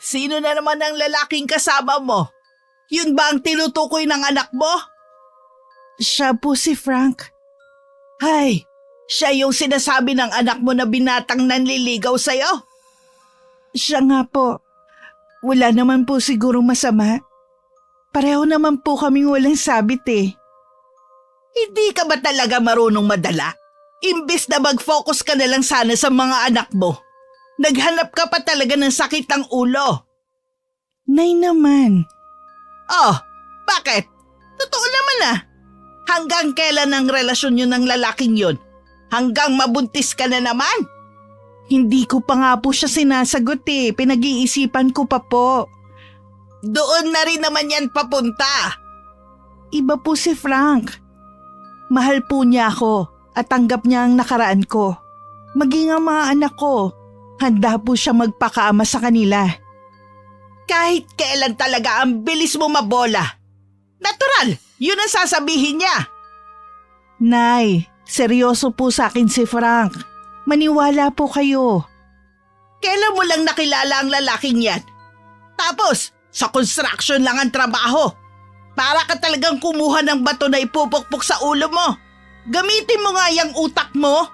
Sino na naman ang lalaking kasama mo? Yun ba ang tinutukoy ng anak mo? Siya po si Frank. Ay, siya yung sinasabi ng anak mo na binatang nanliligaw sa'yo? Siya nga po. Wala naman po siguro masama. Pareho naman po kaming walang sabit eh. Hindi ka ba talaga marunong madala? Imbis na mag-focus ka na lang sana sa mga anak mo. Naghanap ka pa talaga ng sakit ng ulo. Nay naman. Oh, bakit? Totoo naman ah. Hanggang kailan ang relasyon nyo ng lalaking yun? Hanggang mabuntis ka na naman? Hindi ko pa nga po siya sinasagot eh. Pinag-iisipan ko pa po. Doon na rin naman yan papunta. Iba po si Frank. Mahal po niya ako at tanggap niya ang nakaraan ko. Maging ang mga anak ko, handa po siya magpakaama sa kanila. Kahit kailan talaga ang bilis mo mabola. Natural, yun ang sasabihin niya. Nay, seryoso po sa akin si Frank. Maniwala po kayo. Kailan mo lang nakilala ang lalaking yan? Tapos, sa construction lang ang trabaho. Para ka talagang kumuha ng bato na ipupukpok sa ulo mo. Gamitin mo nga yung utak mo.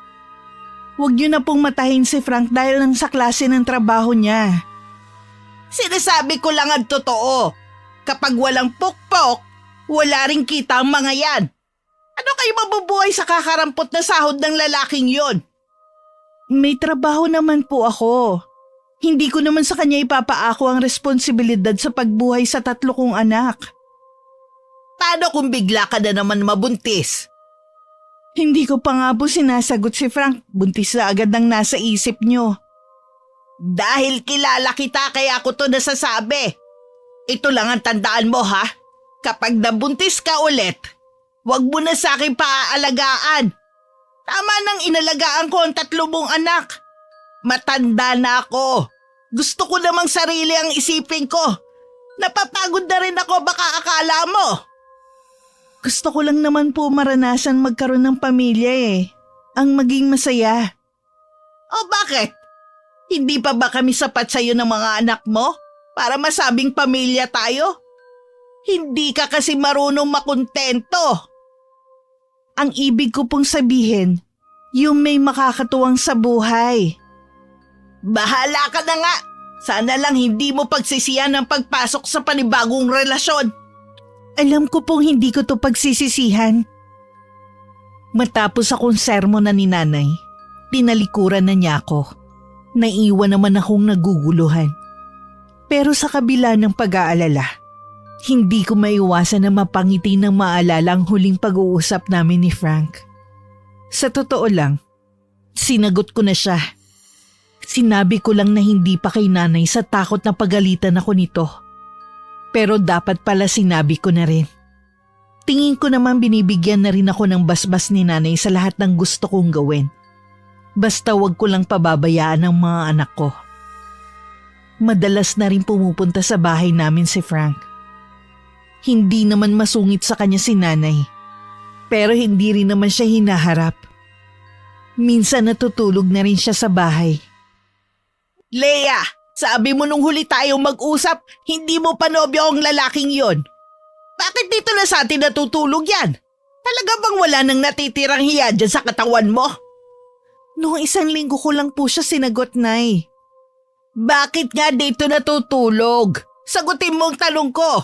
Huwag niyo na pong matahin si Frank dahil lang sa klase ng trabaho niya. Sinasabi ko lang ang totoo. Kapag walang pukpok, wala ring kita ang mga yan. Ano kayo mabubuhay sa kakarampot na sahod ng lalaking yon? May trabaho naman po ako. Hindi ko naman sa kanya ipapaako ang responsibilidad sa pagbuhay sa 3 kong anak. Paano kung bigla ka na naman mabuntis? Hindi ko pa nga po sinasagot si Frank. Buntis na agad ang nasa isip niyo. Dahil kilala kita kaya ako to nasasabi. Ito lang ang tandaan mo ha. Kapag nabuntis ka ulit, wag mo na sa akin paaalagaan. Tama nang inalagaan ko ang 3 mong anak. Matanda na ako. Gusto ko namang sarili ang isipin ko. Napapagod na rin ako baka akala mo. Gusto ko lang naman po maranasan magkaroon ng pamilya eh. Ang maging masaya. O bakit? Hindi pa ba kami sapat sa'yo ng mga anak mo para masabing pamilya tayo? Hindi ka kasi marunong makontento. Ang ibig ko pong sabihin, yung may makakatuwang sa buhay. Bahala ka na nga. Sana lang hindi mo pagsisihan ang pagpasok sa panibagong relasyon. Alam ko pong hindi ko to pagsisisihan. Matapos akong sermon na ni nanay, tinalikuran na niya ako. Naiwan naman akong naguguluhan. Pero sa kabila ng pag-aalala, hindi ko maiwasan na mapangiti ng maalala ang huling pag-uusap namin ni Frank. Sa totoo lang, sinagot ko na siya. Sinabi ko lang na hindi pa kay nanay sa takot na pagalitan ako nito. Pero dapat pala sinabi ko na rin. Tingin ko naman binibigyan na rin ako ng basbas ni nanay sa lahat ng gusto kong gawin. Basta wag ko lang pababayaan ang mga anak ko. Madalas na rin pumupunta sa bahay namin si Frank. Hindi naman masungit sa kanya si nanay. Pero hindi rin naman siya hinaharap. Minsan natutulog na rin siya sa bahay. Leia, sabi mo nung huli tayong mag-usap, hindi mo pa nobyo ang lalaking yon. Bakit dito na sa atin natutulog yan? Talaga bang wala nang natitirang hiya dyan sa katawan mo? Noong 1 linggo ko lang po siya sinagot, Nay. Bakit nga dito natutulog? Sagutin mo ang tanong ko.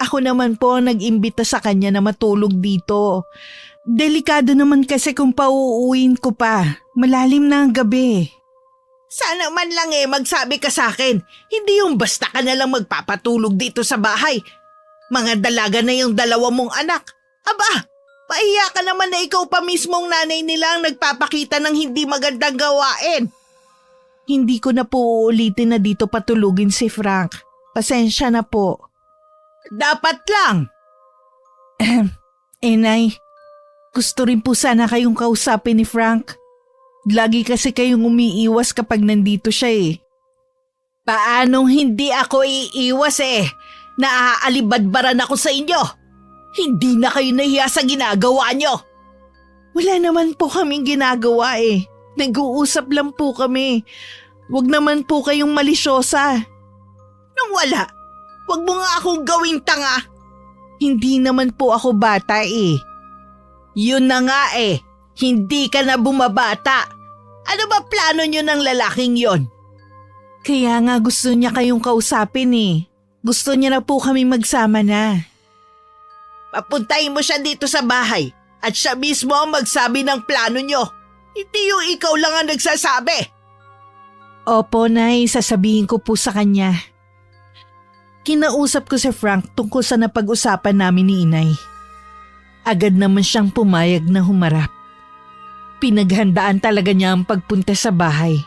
Ako naman po ang nag-imbita sa kanya na matulog dito. Delikado naman kasi kung pauuwiin ko pa. Malalim na ang gabi. Sana man lang magsabi ka sa akin. Hindi yung basta ka na lang magpapatulog dito sa bahay. Mga dalaga na yung 2 mong anak. Aba, pahiya ka naman na ikaw pa mismong nanay nila ang nagpapakita ng hindi magandang gawain. Hindi ko na po uulitin na dito patulugin si Frank. Pasensya na po. Dapat lang. Nay, gusto rin po sana kayong kausapin ni Frank. Lagi kasi kayong umiiwas kapag nandito siya eh. Paanong hindi ako iiwas Naaalibadbaran ako sa inyo. Hindi na kayo nahiya sa ginagawa nyo. Wala naman po kaming ginagawa eh. Nag-uusap lang po kami. Huwag naman po kayong malisyosa. Nang wala, wag mo nga akong gawing tanga. Hindi naman po ako bata eh. Yun na nga eh, hindi ka na bumabata. Ano ba plano niyo ng lalaking yon? Kaya nga gusto niya kayong kausapin eh. Gusto niya na po kami magsama na. Papuntahin mo siya dito sa bahay at siya mismo ang magsabi ng plano niyo. Hindi yung ikaw lang ang nagsasabi. Opo, Nay, sasabihin ko po sa kanya. Kinausap ko si Frank tungkol sa napag-usapan namin ni Inay. Agad naman siyang pumayag na humarap. Pinaghandaan talaga niya ang pagpunta sa bahay.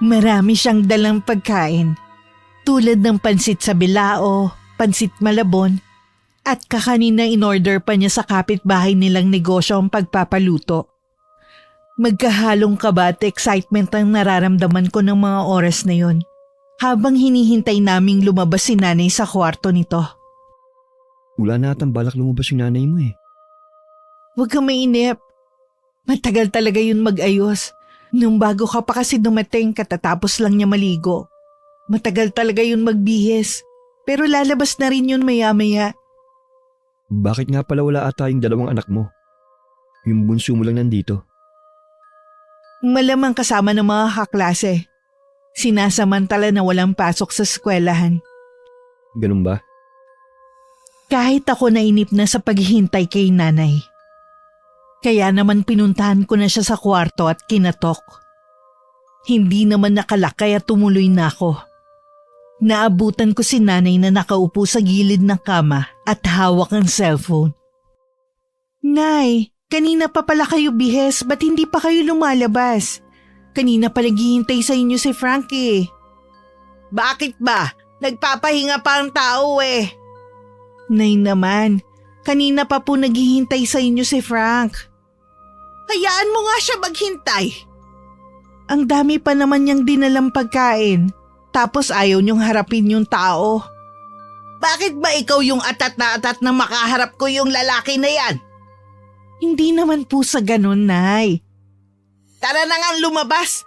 Marami siyang dalang pagkain, tulad ng pansit sa bilao, pansit malabon, at kakanina in-order pa niya sa kapitbahay nilang negosyo ang pagpapaluto. Magkahalong kaba at excitement ang nararamdaman ko ng mga oras na yon habang hinihintay naming lumabas si nanay sa kwarto nito. Wala na atang balak lumabas yung nanay mo eh. Huwag kang mainip. Matagal talaga yun mag-ayos. Nung bago ka pa kasi dumating, katatapos lang niya maligo. Matagal talaga yun magbihis. Pero lalabas na rin yun maya-maya. Bakit nga pala wala ata yung dalawang anak mo? Yung bunso mo lang nandito. Malamang kasama ng mga kaklase. Sinasamantala na walang pasok sa eskwelahan. Ganun ba? Kahit ako nainip na sa paghihintay kay nanay. Kaya naman pinuntahan ko na siya sa kwarto at kinatok. Hindi naman nakalak kaya tumuloy na ako. Naabutan ko si nanay na nakaupo sa gilid ng kama at hawak ang cellphone. Nay, kanina pa pala kayo bihes, ba't hindi pa kayo lumalabas? Kanina pa naghihintay sa inyo si Frank eh. Bakit ba? Nagpapahinga pa ang tao eh. Nay naman, kanina pa po naghihintay sa inyo si Frank. Hayaan mo nga siya maghintay. Ang dami pa naman niyang dinalang pagkain, tapos ayaw niyong harapin yung tao. Bakit ba ikaw yung atat na makaharap ko yung lalaki na yan? Hindi naman po sa ganun, Nay. Tara na nga lumabas.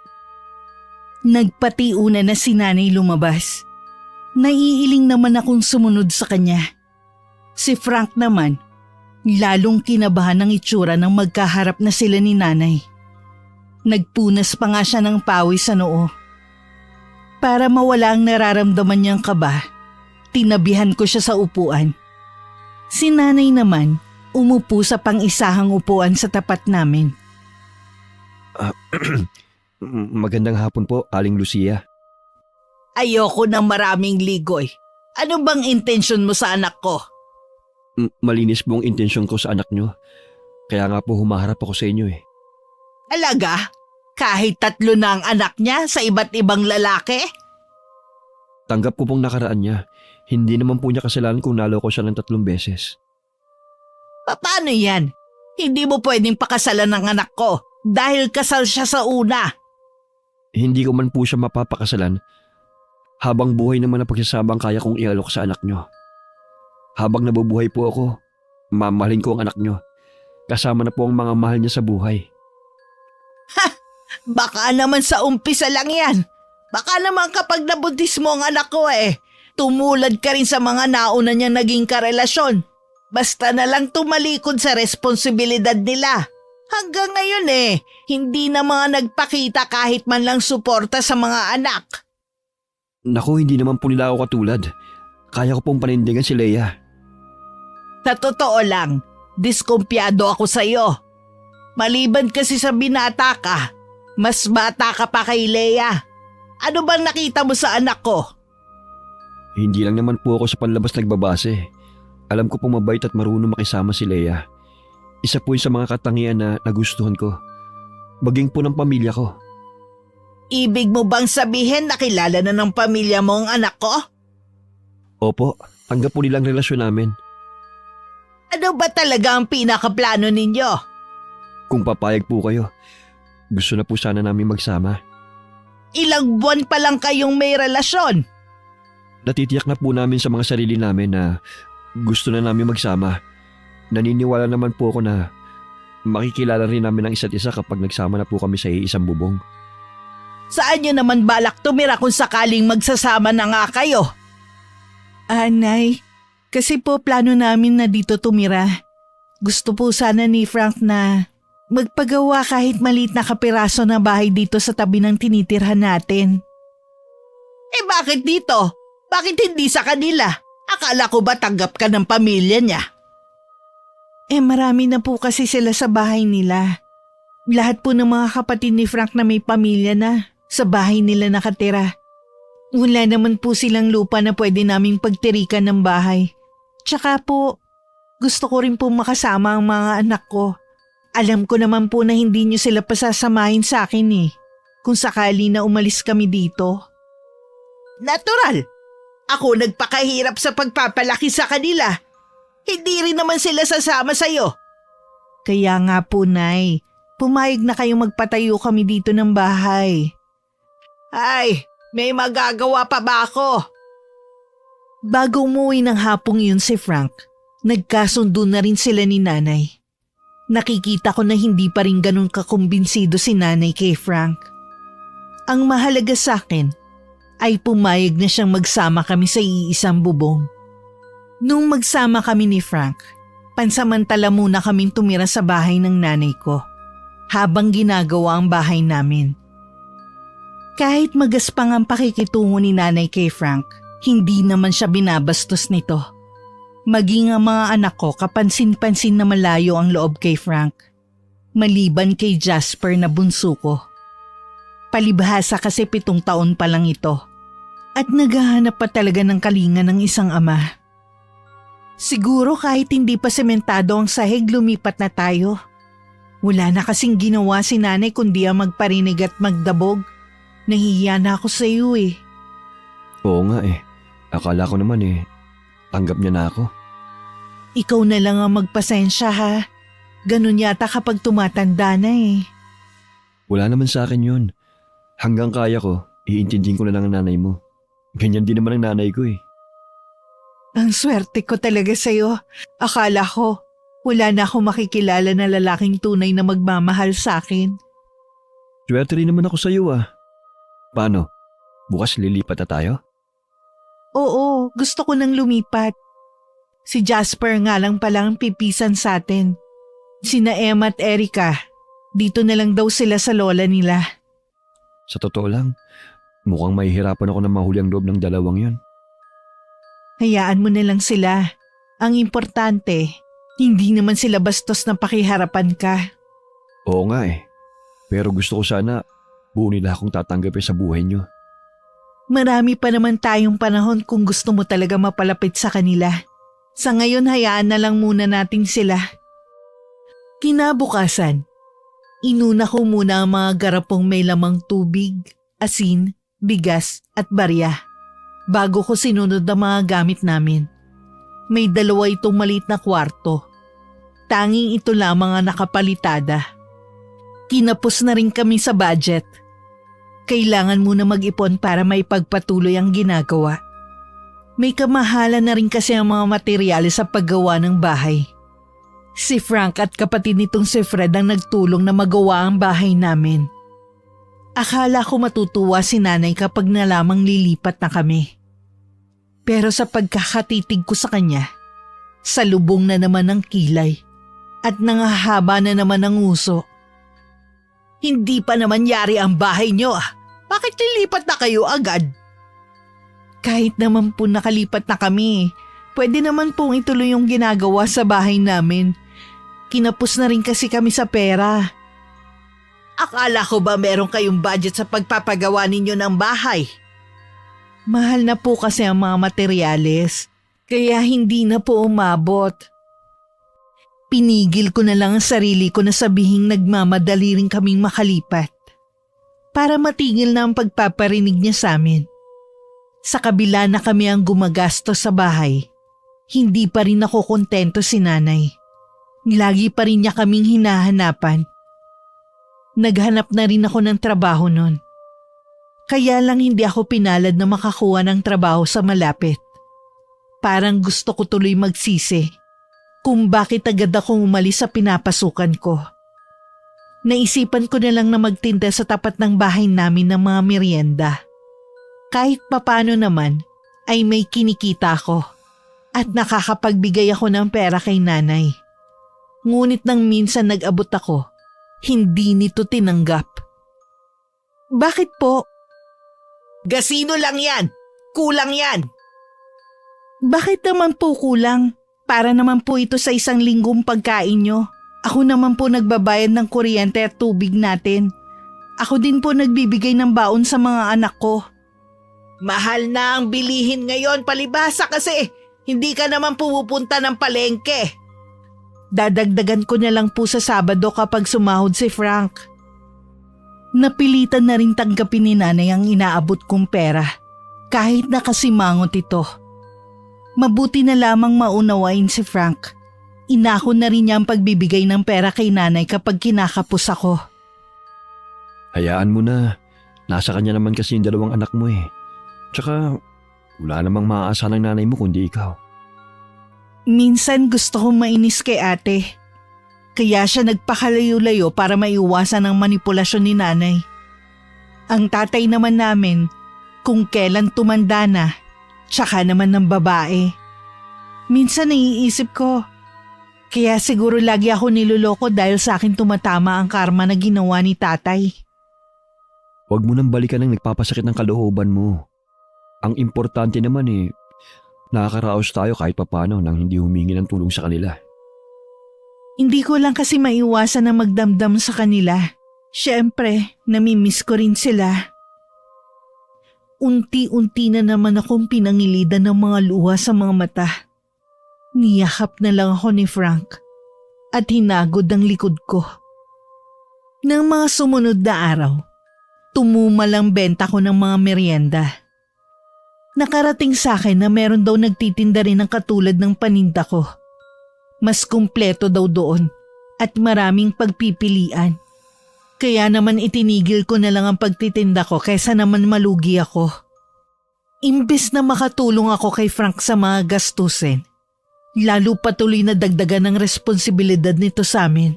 Nagpatiuna na si nanay lumabas. Naiiling naman akong sumunod sa kanya. Si Frank naman, lalong kinabahan ng itsura ng magkaharap na sila ni nanay. Nagpunas pa nga siya ng pawis sa noo. Para mawala ang nararamdaman niyang kaba, tinabihan ko siya sa upuan. Si nanay naman, umupo sa pang-isahang upuan sa tapat namin. Magandang hapon po, Aling Lucia. Ayoko ng maraming ligoy. Ano bang intensyon mo sa anak ko? Malinis po ang intensyon ko sa anak nyo. Kaya nga po humaharap ako sa inyo eh. Alaga? Kahit 3 na ang anak niya sa iba't ibang lalaki? Tanggap ko pong nakaraan niya. Hindi naman po niya kasalanan kung naloko siya ng 3 beses. Paano yan? Hindi mo pwedeng pakasalan ng anak ko dahil kasal siya sa una. Hindi ko man po siya mapapakasalan. Habang buhay naman ang pagsasama ang kaya kong ialok sa anak nyo. Habang nabubuhay po ako, mamahalin ko ang anak nyo. Kasama na po ang mga mahal niya sa buhay. Baka naman sa umpisa lang yan. Baka naman kapag nabuntis mo ang anak ko tumulad ka rin sa mga nauna niya naging karelasyon. Basta na lang tumalikod sa responsibilidad nila. Hanggang ngayon hindi na mga nagpakita kahit man lang suporta sa mga anak. Naku, hindi naman po nila ako katulad. Kaya ko pong panindigan si Leia. Sa totoo lang, diskumpiyado ako sa iyo. Maliban kasi sa binata ka, mas bata ka pa kay Leia. Ano bang nakita mo sa anak ko? Hindi lang naman po ako sa panlabas nagbabase. Alam ko pong mabait at marunong makisama si Leia. Isa po yun sa mga katangian na nagustuhan ko. Maging po ng pamilya ko. Ibig mo bang sabihin na kilala na ng pamilya mo ang anak ko? Opo, tanggap po nilang relasyon namin. Ano ba talaga ang pinakaplano ninyo? Kung papayag po kayo, gusto na po sana namin magsama. Ilang buwan pa lang kayong may relasyon. Natitiyak na po namin sa mga sarili namin na gusto na namin magsama. Naniniwala naman po ako na makikilala rin namin ang isa't isa kapag nagsama na po kami sa isang bubong. Saan nyo naman balak tumira kung sakaling magsasama na nga kayo? Nay, kasi po plano namin na dito tumira. Gusto po sana ni Frank na magpagawa kahit maliit na kapiraso na bahay dito sa tabi ng tinitirhan natin. Eh bakit dito? Bakit hindi sa kanila? Akala ko ba tanggap ka ng pamilya niya? Marami na po kasi sila sa bahay nila. Lahat po ng mga kapatid ni Frank na may pamilya na sa bahay nila nakatira. Wala naman po silang lupa na pwede naming pagtirikan ng bahay. Tsaka po, gusto ko rin po makasama ang mga anak ko. Alam ko naman po na hindi niyo sila pasasamahin sa akin kung sakali na umalis kami dito. Natural. Ako nagpakahirap sa pagpapalaki sa kanila. Hindi rin naman sila sasama sa'yo. Kaya nga po, Nay, pumayag na kayong magpatayo kami dito ng bahay. Ay, may magagawa pa ba ako? Bago umuwi ng hapong yun si Frank, nagkasundo na rin sila ni Nanay. Nakikita ko na hindi pa rin ganun kakumbinsido si Nanay kay Frank. Ang mahalaga sa akin ay pumayag na siyang magsama kami sa iisang bubong. Nung magsama kami ni Frank, pansamantala muna kaming tumira sa bahay ng nanay ko habang ginagawa ang bahay namin. Kahit magaspang ang pakikitungo ni Nanay kay Frank, hindi naman siya binabastos nito. Maging ang mga anak ko kapansin-pansin na malayo ang loob kay Frank, maliban kay Jasper na bunso ko. Palibhasa kasi 7 taon pa lang ito at naghahanap pa talaga ng kalinga ng isang ama. Siguro kahit hindi pa sementado ang sahig, lumipat na tayo. Wala na kasing ginawa si Nanay kundi ang magparinig at magdabog. Nahihiya na ako sa iyo Oo nga Akala ko naman tanggap niya na ako. Ikaw na lang ang magpasensya ha. Ganun yata kapag tumatanda na Wala naman sa akin yun. Hanggang kaya ko, iintindihin ko na lang ang nanay mo. Ganyan din naman ang nanay ko Ang swerte ko talaga sa'yo. Akala ko, wala na akong makikilala na lalaking tunay na magmamahal sa akin. Swerte rin naman ako sa iyo Paano? Bukas lilipat na tayo? Oo, gusto ko nang lumipat. Si Jasper nga lang palang pipisan sa atin. Sina Emma at Erica, dito na lang daw sila sa lola nila. Sa totoo lang, mukhang mahihirapan ako na mahuli ang loob ng dalawang yun. Hayaan mo na lang sila. Ang importante, hindi naman sila bastos na pakiharapan ka. Oo nga Pero gusto ko sana buo nila akong tatanggapin sa buhay niyo. Marami pa naman tayong panahon kung gusto mo talaga mapalapit sa kanila. Sa ngayon hayaan na lang muna natin sila. Kinabukasan, inuna ko muna ang mga garapong may lamang tubig, asin, bigas at barya. Bago ko sinunod ang mga gamit namin. May 2 itong maliit na kwarto. Tanging ito lamang ang nakapalitada. Kinapos na rin kami sa budget. Kailangan muna mag-ipon para may pagpatuloy ang ginagawa. May kamahalan na rin kasi ang mga materyales sa paggawa ng bahay. Si Frank at kapatid nitong si Fred ang nagtulong na magawa ang bahay namin. Akala ko matutuwa si Nanay kapag nalamang lilipat na kami. Pero sa pagkakatitig ko sa kanya, salubong na naman ang kilay at nangahaba na naman ang uso. Hindi pa naman yari ang bahay niyo Bakit lilipat na kayo agad? Kahit naman po nakalipat na kami, pwede naman pong ituloy yung ginagawa sa bahay namin. Kinapos na rin kasi kami sa pera. Akala ko ba meron kayong budget sa pagpapagawa ninyo ng bahay? Mahal na po kasi ang mga materyales, kaya hindi na po umabot. Pinigil ko na lang ang sarili ko na sabihing nagmamadali rin kaming makalipat para matigil na ang pagpaparinig niya sa amin. Sa kabila na kami ang gumagastos sa bahay, hindi pa rin ako kontento si Nanay. Lagi pa rin niya kaming hinahanapan. Naghanap na rin ako ng trabaho noon. Kaya lang hindi ako pinalad na makakuha ng trabaho sa malapit. Parang gusto ko tuloy magsisi kung bakit agad akong umalis sa pinapasukan ko. Naisipan ko na lang na magtinda sa tapat ng bahay namin ng mga merienda. Kahit papano naman, ay may kinikita ko at nakakapagbigay ako ng pera kay nanay. Ngunit nang minsan nag-abot ako, hindi nito tinanggap. Bakit po? Gasino lang yan. Kulang yan. Bakit naman po kulang? Para naman po ito sa 1 linggong pagkain nyo. Ako naman po nagbabayad ng kuryente at tubig natin. Ako din po nagbibigay ng baon sa mga anak ko. Mahal na ang bilihin ngayon, palibhasa kasi hindi ka naman pumupunta ng palengke. Dadagdagan ko na lang po sa Sabado kapag sumahod si Frank. Napilitan na rin tanggapin ni nanay ang inaabot kong pera kahit nakasimangot ito. Mabuti na lamang maunawain si Frank. Inako na rin niya ang pagbibigay ng pera kay nanay kapag kinakapos ako. Hayaan mo na. Nasa kanya naman kasi yung 2 anak mo eh. Tsaka wala namang maaasa ng nanay mo kundi ikaw. Minsan gusto kong mainis kay ate. Kaya siya nagpakalayo-layo para maiwasan ang manipulasyon ni nanay. Ang tatay naman namin, kung kailan tumanda na, tsaka naman ng babae. Minsan naiisip ko, kaya siguro lagi ako niloloko dahil sa akin tumatama ang karma na ginawa ni tatay. Huwag mo nang balikan ang nagpapasakit ng kalooban mo. Ang importante naman nakakaraos tayo kahit papano nang hindi humingi ng tulong sa kanila. Hindi ko lang kasi maiwasan na magdamdam sa kanila. Siyempre, namimiss ko rin sila. Unti-unti na naman akong pinangilidan ng mga luha sa mga mata. Niyakap na lang ako ni Frank at hinagod ang likod ko. Nang mga sumunod na araw, tumumal ang benta ko ng mga merienda. Nakarating sa akin na meron daw nagtitinda rin ng katulad ng paninda ko. Mas kumpleto daw doon at maraming pagpipilian. Kaya naman itinigil ko na lang ang pagtitinda ko kaysa naman malugi ako. Imbes na makatulong ako kay Frank sa mga gastusin, lalo patuloy na dagdagan ng responsibilidad nito sa amin.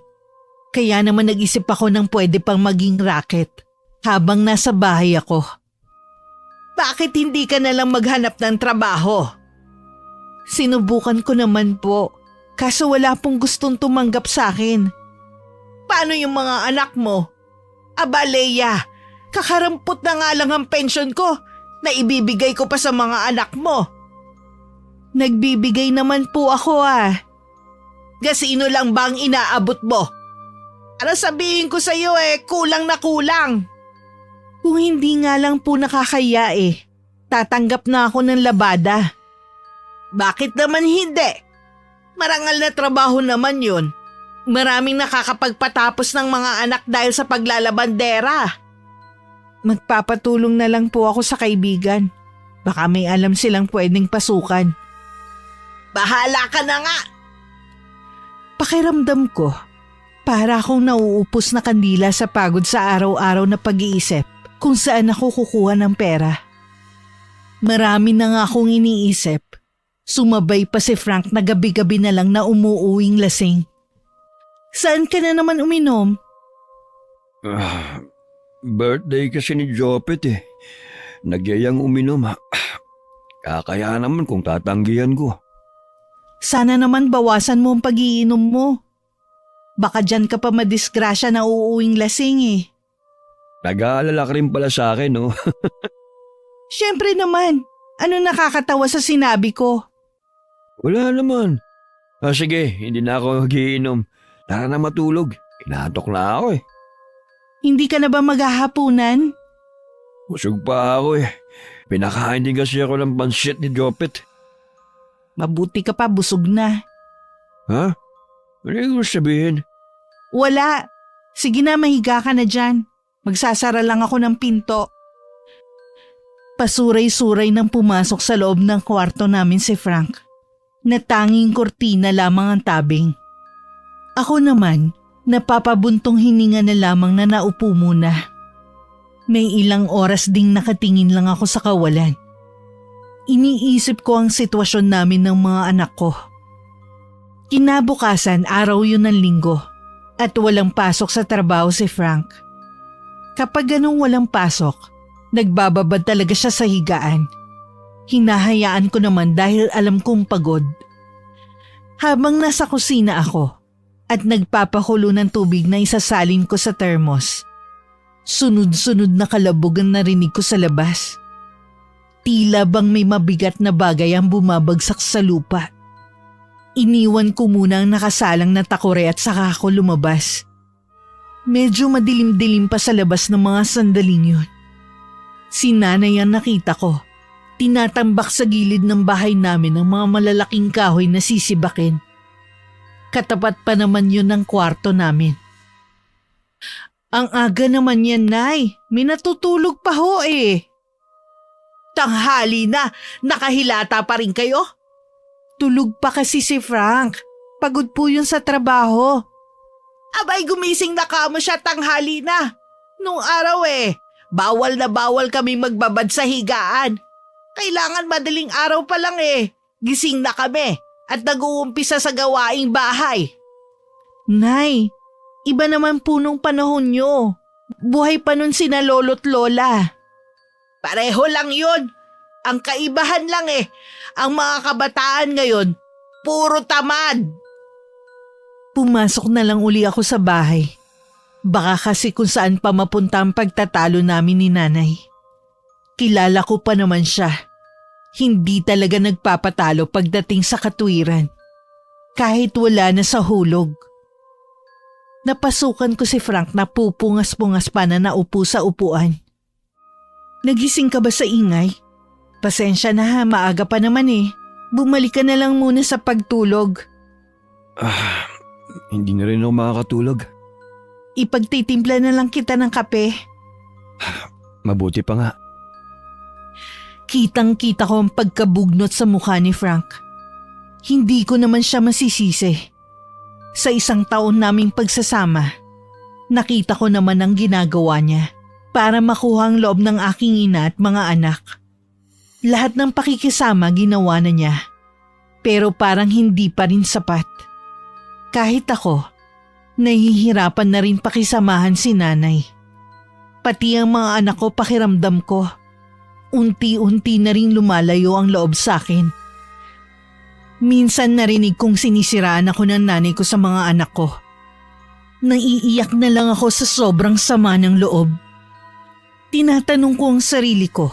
Kaya naman nag-isip ako ng pwede pang maging racket habang nasa bahay ako. Bakit hindi ka na lang maghanap ng trabaho? Sinubukan ko naman po, kaso wala pong gustong tumanggap sa akin. Paano yung mga anak mo? Aba, Leia, kakarampot na nga lang ang pensyon ko na ibibigay ko pa sa mga anak mo. Nagbibigay naman po ako Gasino lang ba ang inaabot mo? Para sabihin ko sa iyo kulang na kulang. Kung hindi nga lang po nakakaya tatanggap na ako ng labada. Bakit naman hindi? Marangal na trabaho naman yun. Maraming nakakapagpatapos ng mga anak dahil sa paglalabandera. Magpapatulong na lang po ako sa kaibigan. Baka may alam silang pwedeng pasukan. Bahala ka na nga! Pakiramdam ko, para akong nauupos na kandila sa pagod sa araw-araw na pag-iisip kung saan ako kukuha ng pera. Marami na nga akong iniisip. Sumabay pa si Frank na gabi-gabi na lang na umuuwing lasing. Saan ka na naman uminom? Birthday kasi ni Jopet Nagyayang uminom Kakaya naman kung tatanggihan ko. Sana naman bawasan mo ang pag-iinom mo. Baka dyan ka pa madisgrasya na uuwing lasing Nag-aalala ka rin pala sa akin, no? Siyempre naman. Ano nakakatawa sa sinabi ko? Wala naman. Sige, hindi na ako magiinom. Tara na matulog. Inaantok na ako Hindi ka na ba maghahapunan? Busog pa ako Pinakain din kasi ako ng pansit ni Jopet. Mabuti ka pa, busog na. Ha? Ano yung sabihin? Wala. Sige na, mahiga ka na dyan. Magsasara lang ako ng pinto. Pasuray-suray nang pumasok sa loob ng kwarto namin si Frank. Na tanging kortina lamang ang tabing. Ako naman, napapabuntong hininga na lamang na naupo muna. May ilang oras ding nakatingin lang ako sa kawalan. Iniisip ko ang sitwasyon namin ng mga anak ko. Kinabukasan, araw yun ng linggo at walang pasok sa trabaho si Frank. Kapag ganung walang pasok, nagbababad talaga siya sa higaan. Hinahayaan ko naman dahil alam kong pagod. Habang nasa kusina ako at nagpapakulo ng tubig na isasalin ko sa termos, sunod-sunod na kalabog ang narinig ko sa labas. Tila bang may mabigat na bagay ang bumabagsak sa lupa. Iniwan ko muna ang nakasalang na takore at saka ako lumabas. Medyo madilim-dilim pa sa labas ng mga sandaling yun. Si nanay ang nakita ko. Tinatambak sa gilid ng bahay namin ang mga malalaking kahoy na sisibakin. Katapat pa naman yun ng kwarto namin. Ang aga naman yan, Nay. May natutulog pa ho eh. Tanghali na, nakahilata pa rin kayo? Tulog pa kasi si Frank. Pagod po yun sa trabaho. Abay, gumising na kamo siya tanghali na. Nung araw bawal na bawal kami magbabad sa higaan. Kailangan madaling araw pa lang gising na kami at nag-uumpisa sa gawaing bahay. Nay, iba naman po nung panahon nyo. Buhay pa nun sina lolo't lola. Pareho lang yun. Ang kaibahan lang ang mga kabataan ngayon, puro tamad. Pumasok na lang uli ako sa bahay. Baka kasi kung saan pa mapunta ang pagtatalo namin ni nanay. Kilala ko pa naman siya. Hindi talaga nagpapatalo pagdating sa katwiran. Kahit wala na sa hulog. Napasukan ko si Frank na pupungas-pungas pa na naupo sa upuan. Nagising ka ba sa ingay? Pasensya na ha, maaga pa naman Bumalik ka na lang muna sa pagtulog. Hindi na rin ako makakatulog. Ipagtitimpla na lang kita ng kape. Mabuti pa nga. Kitang-kita ko ang pagkabugnot sa mukha ni Frank. Hindi ko naman siya masisisi. Sa 1 taon naming pagsasama, nakita ko naman ang ginagawa niya para makuha ang loob ng aking ina at mga anak. Lahat ng pakikisama ginawa na niya, pero parang hindi pa rin sapat. Kahit ako, nahihirapan na rin pakisamahan si nanay. Pati ang mga anak ko pakiramdam ko. Unti-unti na rin lumalayo ang loob sa akin. Minsan narinig kong sinisiraan ako ng nanay ko sa mga anak ko. Naiiyak na lang ako sa sobrang sama ng loob. Tinatanong ko ang sarili ko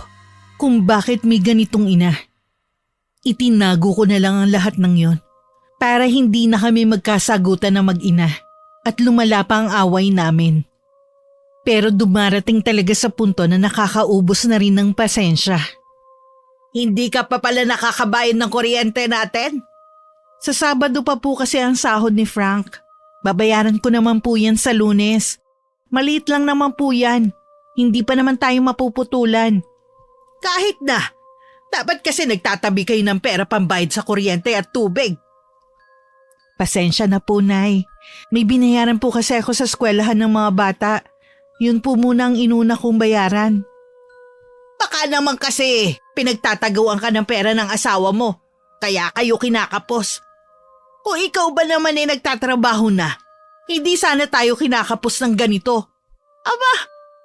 kung bakit may ganitong ina. Itinago ko na lang ang lahat ng yon para hindi na kami magkasagutan na mag-ina at lumala pa ang away namin. Pero dumarating talaga sa punto na nakakaubos na rin ng pasensya. Hindi ka pa pala nakakabayad ng kuryente natin? Sa Sabado pa po kasi ang sahod ni Frank. Babayaran ko naman po yan sa Lunes. Maliit lang naman po yan. Hindi pa naman tayo mapuputulan. Kahit na. Dapat kasi nagtatabi kayo ng pera pambayad sa kuryente at tubig. Pasensya na po, Nay. May binayaran po kasi ako sa eskwelahan ng mga bata. Yun po muna ang inuna kong bayaran. Baka naman kasi pinagtatagawan ka ng pera ng asawa mo. Kaya kayo kinakapos. Kung ikaw ba naman nagtatrabaho na, hindi sana tayo kinakapos ng ganito. Aba,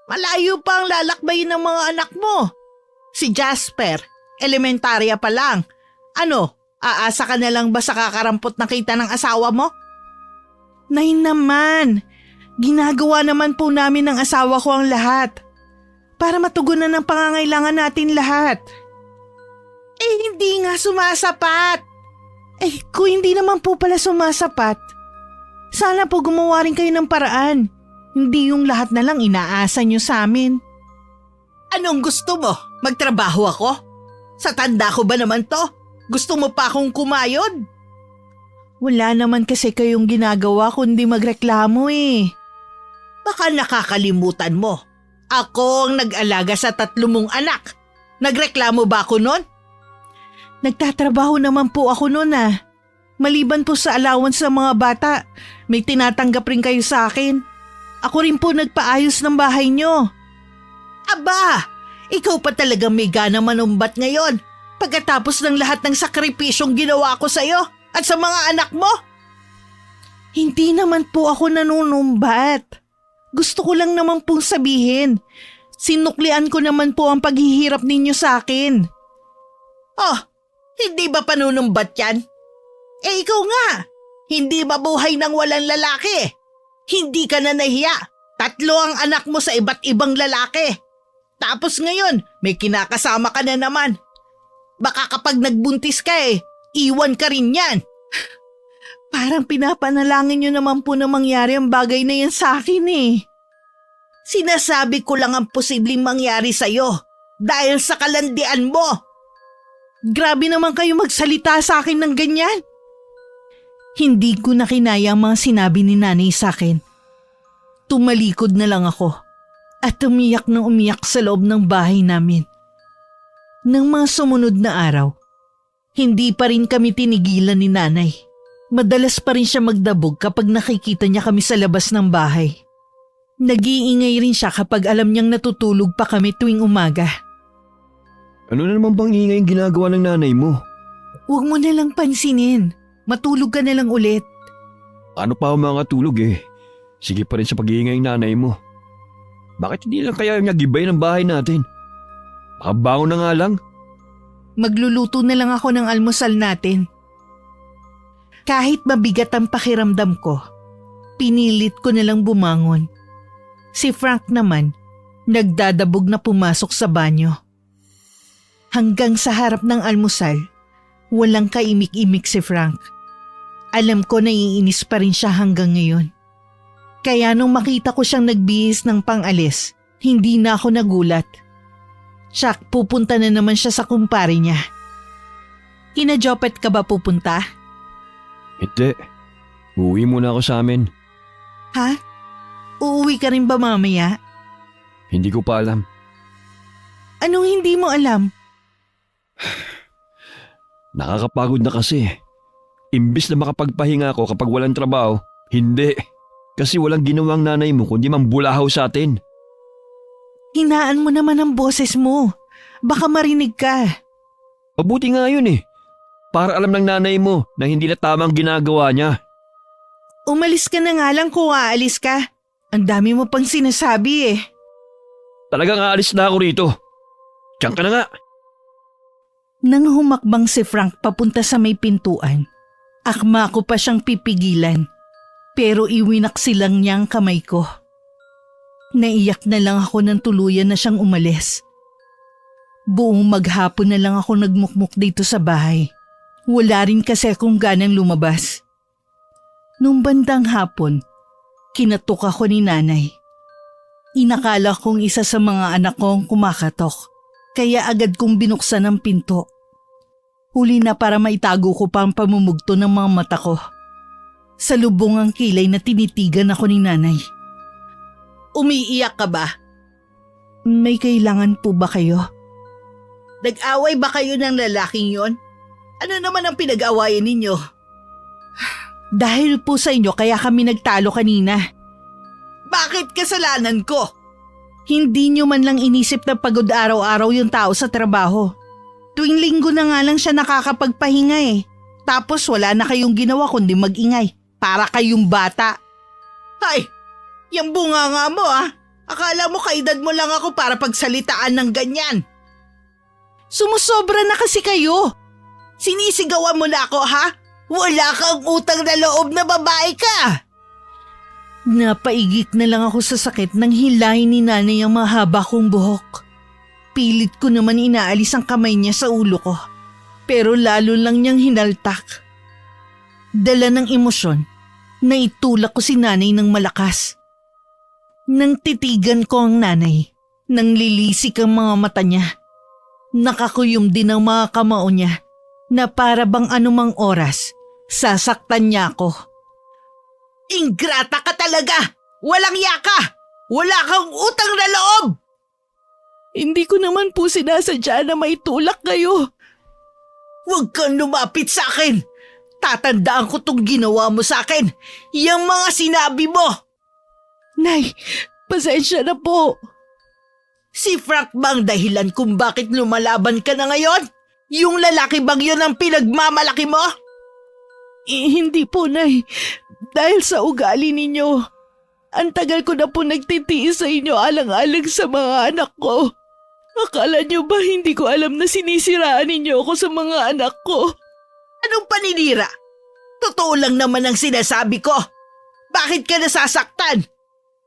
malayo pa ang lalakbayin ng mga anak mo. Si Jasper, elementarya pa lang. Ano, aasa ka na lang ba sa kakarampot na kita ng asawa mo? Nay naman, ginagawa naman po namin ng asawa ko ang lahat. Para matugunan ang pangangailangan natin lahat. Hindi nga sumasapat. Kung hindi naman po pala sumasapat, sana po gumawa rin kayo ng paraan. Hindi yung lahat na lang inaasa nyo sa amin. Anong gusto mo? Magtrabaho ako? Sa tanda ko ba naman to? Gusto mo pa akong kumayod? Wala naman kasi kayong ginagawa kundi magreklamo Baka nakakalimutan mo. Ako ang nag-alaga sa 3 mong anak. Nagreklamo ba ako nun? Nagtatrabaho naman po ako noon Maliban po sa allowance sa mga bata, may tinatanggap rin kayo sa akin. Ako rin po nagpaayos ng bahay nyo. Aba, ikaw pa talaga may gana manumbat ngayon pagkatapos ng lahat ng sakripisyong ginawa ko sa'yo at sa mga anak mo. Hindi naman po ako nanunumbat. Gusto ko lang naman pong sabihin, sinuklian ko naman po ang paghihirap ninyo sa akin. Oh, hindi ba panunumbat yan? Eh ikaw nga, hindi mabuhay ng walang lalaki. Hindi ka na nahiya. 3 ang anak mo sa iba't ibang lalaki. Tapos ngayon, may kinakasama ka na naman. Baka kapag nagbuntis ka iwan ka rin yan. Parang pinapanalangin nyo naman po na mangyari ang bagay na yan sa akin eh. Sinasabi ko lang ang posibleng mangyari sa'yo dahil sa kalandian mo. Grabe naman kayo magsalita sa akin ng ganyan. Hindi ko na kinaya ang mga sinabi ni nanay sa akin. Tumalikod na lang ako at umiyak ng umiyak sa loob ng bahay namin. Nang mga sumunod na araw, hindi pa rin kami tinigilan ni nanay. Madalas pa rin siya magdabog kapag nakikita niya kami sa labas ng bahay. Nag-iingay rin siya kapag alam niyang natutulog pa kami tuwing umaga. Ano na naman bang ingay yung ginagawa ng nanay mo? Huwag mo na lang pansinin. Matulog ka na lang ulit. Ano pa ang mga tulog eh? Sige pa rin sa pag-iingay ng nanay mo. Bakit hindi lang kaya niya gibay ng bahay natin? Makabangon na nga lang. Magluluto na lang ako ng almusal natin. Kahit mabigat ang pakiramdam ko, pinilit ko na lang bumangon. Si Frank naman, nagdadabog na pumasok sa banyo. Hanggang sa harap ng almusal, walang kaimik-imik si Frank. Alam ko naiinis pa rin siya hanggang ngayon. Kaya nung makita ko siyang nagbihis ng pang-alis, hindi na ako nagulat. Tsak, pupunta na naman siya sa kumpare niya. Kina Jopet ka ba pupunta? Hindi. Uuwi muna ako sa amin. Ha? Uuwi ka rin ba mamaya? Hindi ko pa alam. Anong hindi mo alam? Nakakapagod na kasi. Imbis na makapagpahinga ako kapag walang trabaho, hindi. Kasi walang ginawang nanay mo kundi mambulahaw sa atin. Hinaan mo naman ang boses mo. Baka marinig ka. Mabuti nga yun eh. Para alam ng nanay mo na hindi na tamang ginagawa niya. Umalis ka na nga lang kung aalis ka. Ang dami mo pang sinasabi eh. Talagang aalis na ako rito. Diyan ka na nga. Nang humakbang si Frank papunta sa may pintuan, akma ko pa siyang pipigilan. Pero iwinaksilang niya ang kamay ko. Naiyak na lang ako ng tuluyan na siyang umalis. Buong maghapon na lang ako nagmukmuk dito sa bahay. Wala rin kasi akong ganang lumabas. Nung bandang hapon, kinatok ako ni nanay. Inakala kong isa sa mga anak kong kumakatok, kaya agad kong binuksan ang pinto. Huli na para maitago ko pa ang pamumugto ng mga mata ko. Sa lubong ang kilay na tinitigan ako ni nanay. Umiiyak ka ba? May kailangan po ba kayo? Nag-away ba kayo ng lalaking yon? Ano naman ang pinag-awayan ninyo? Dahil po sa inyo kaya kami nagtalo kanina. Bakit kasalanan ko? Hindi nyo man lang inisip na pagod araw-araw yung tao sa trabaho. Tuwing linggo na nga lang siya nakakapagpahinga eh. Tapos wala na kayong ginawa kundi mag-ingay. Para kayong bata. Ay, yung bunga nga mo Akala mo kaedad mo lang ako para pagsalitaan ng ganyan. Sumusobra na kasi kayo. Sinisigawan mo na ako Wala kang utang na loob na babae ka. Napaigik na lang ako sa sakit nang hilahin ni nanay ang mahaba kong buhok. Pilit ko naman inaalis ang kamay niya sa ulo ko. Pero lalo lang niyang hinaltak. Dala ng emosyon, naitulak ko si nanay ng malakas. Nang titigan ko ang nanay, nang lilisik ang mga mata niya. Nakakuyom din ang mga kamao niya na para bang anumang oras, sasaktan niya ako. Ingrata ka talaga! Walang yaka! Wala kang utang na loob! Hindi ko naman po sinasadya na maitulak kayo. Huwag kang lumapit sa akin! Tatandaan ko tong ginawa mo sa akin! Yang mga sinabi mo! Nay, pasensya na po. Si Frank bang dahilan kung bakit lumalaban ka na ngayon? Yung lalaki bang yun ang pinagmamalaki mo? Hindi po, Nay. Dahil sa ugali ninyo. Ang tagal ko na po nagtitiis sa inyo alang-alang sa mga anak ko. Akala niyo ba hindi ko alam na sinisiraan ninyo ako sa mga anak ko? Anong paninira? Totoo lang naman ang sinasabi ko. Bakit ka nasasaktan?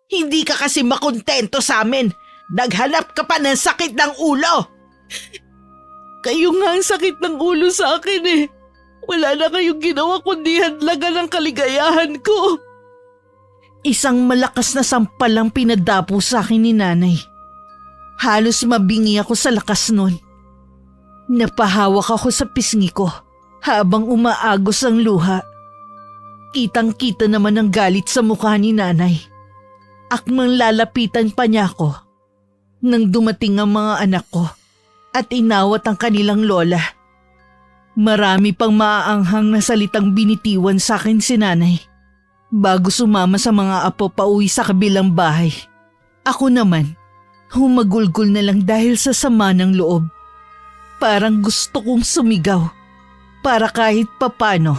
Hindi ka kasi makontento sa amin. Naghanap ka pa ng sakit ng ulo. Kayo nga ang sakit ng ulo sa akin eh. Wala na kayong ginawa kundi hadlagan ng kaligayahan ko. Isang malakas na sampal ang pinadapo sa akin ni nanay. Halos mabingi ako sa lakas nun. Napahawak ako sa pisngi ko habang umaagos ang luha. Kitang-kita naman ang galit sa mukha ni nanay. Akmang lalapitan pa niya ako nang dumating ang mga anak ko at inawat ang kanilang lola. Marami pang maaanghang na salitang binitiwan sa akin si nanay bago sumama sa mga apo pauwi sa kabilang bahay. Ako naman, humagulgol na lang dahil sa sama ng loob. Parang gusto kong sumigaw para kahit papano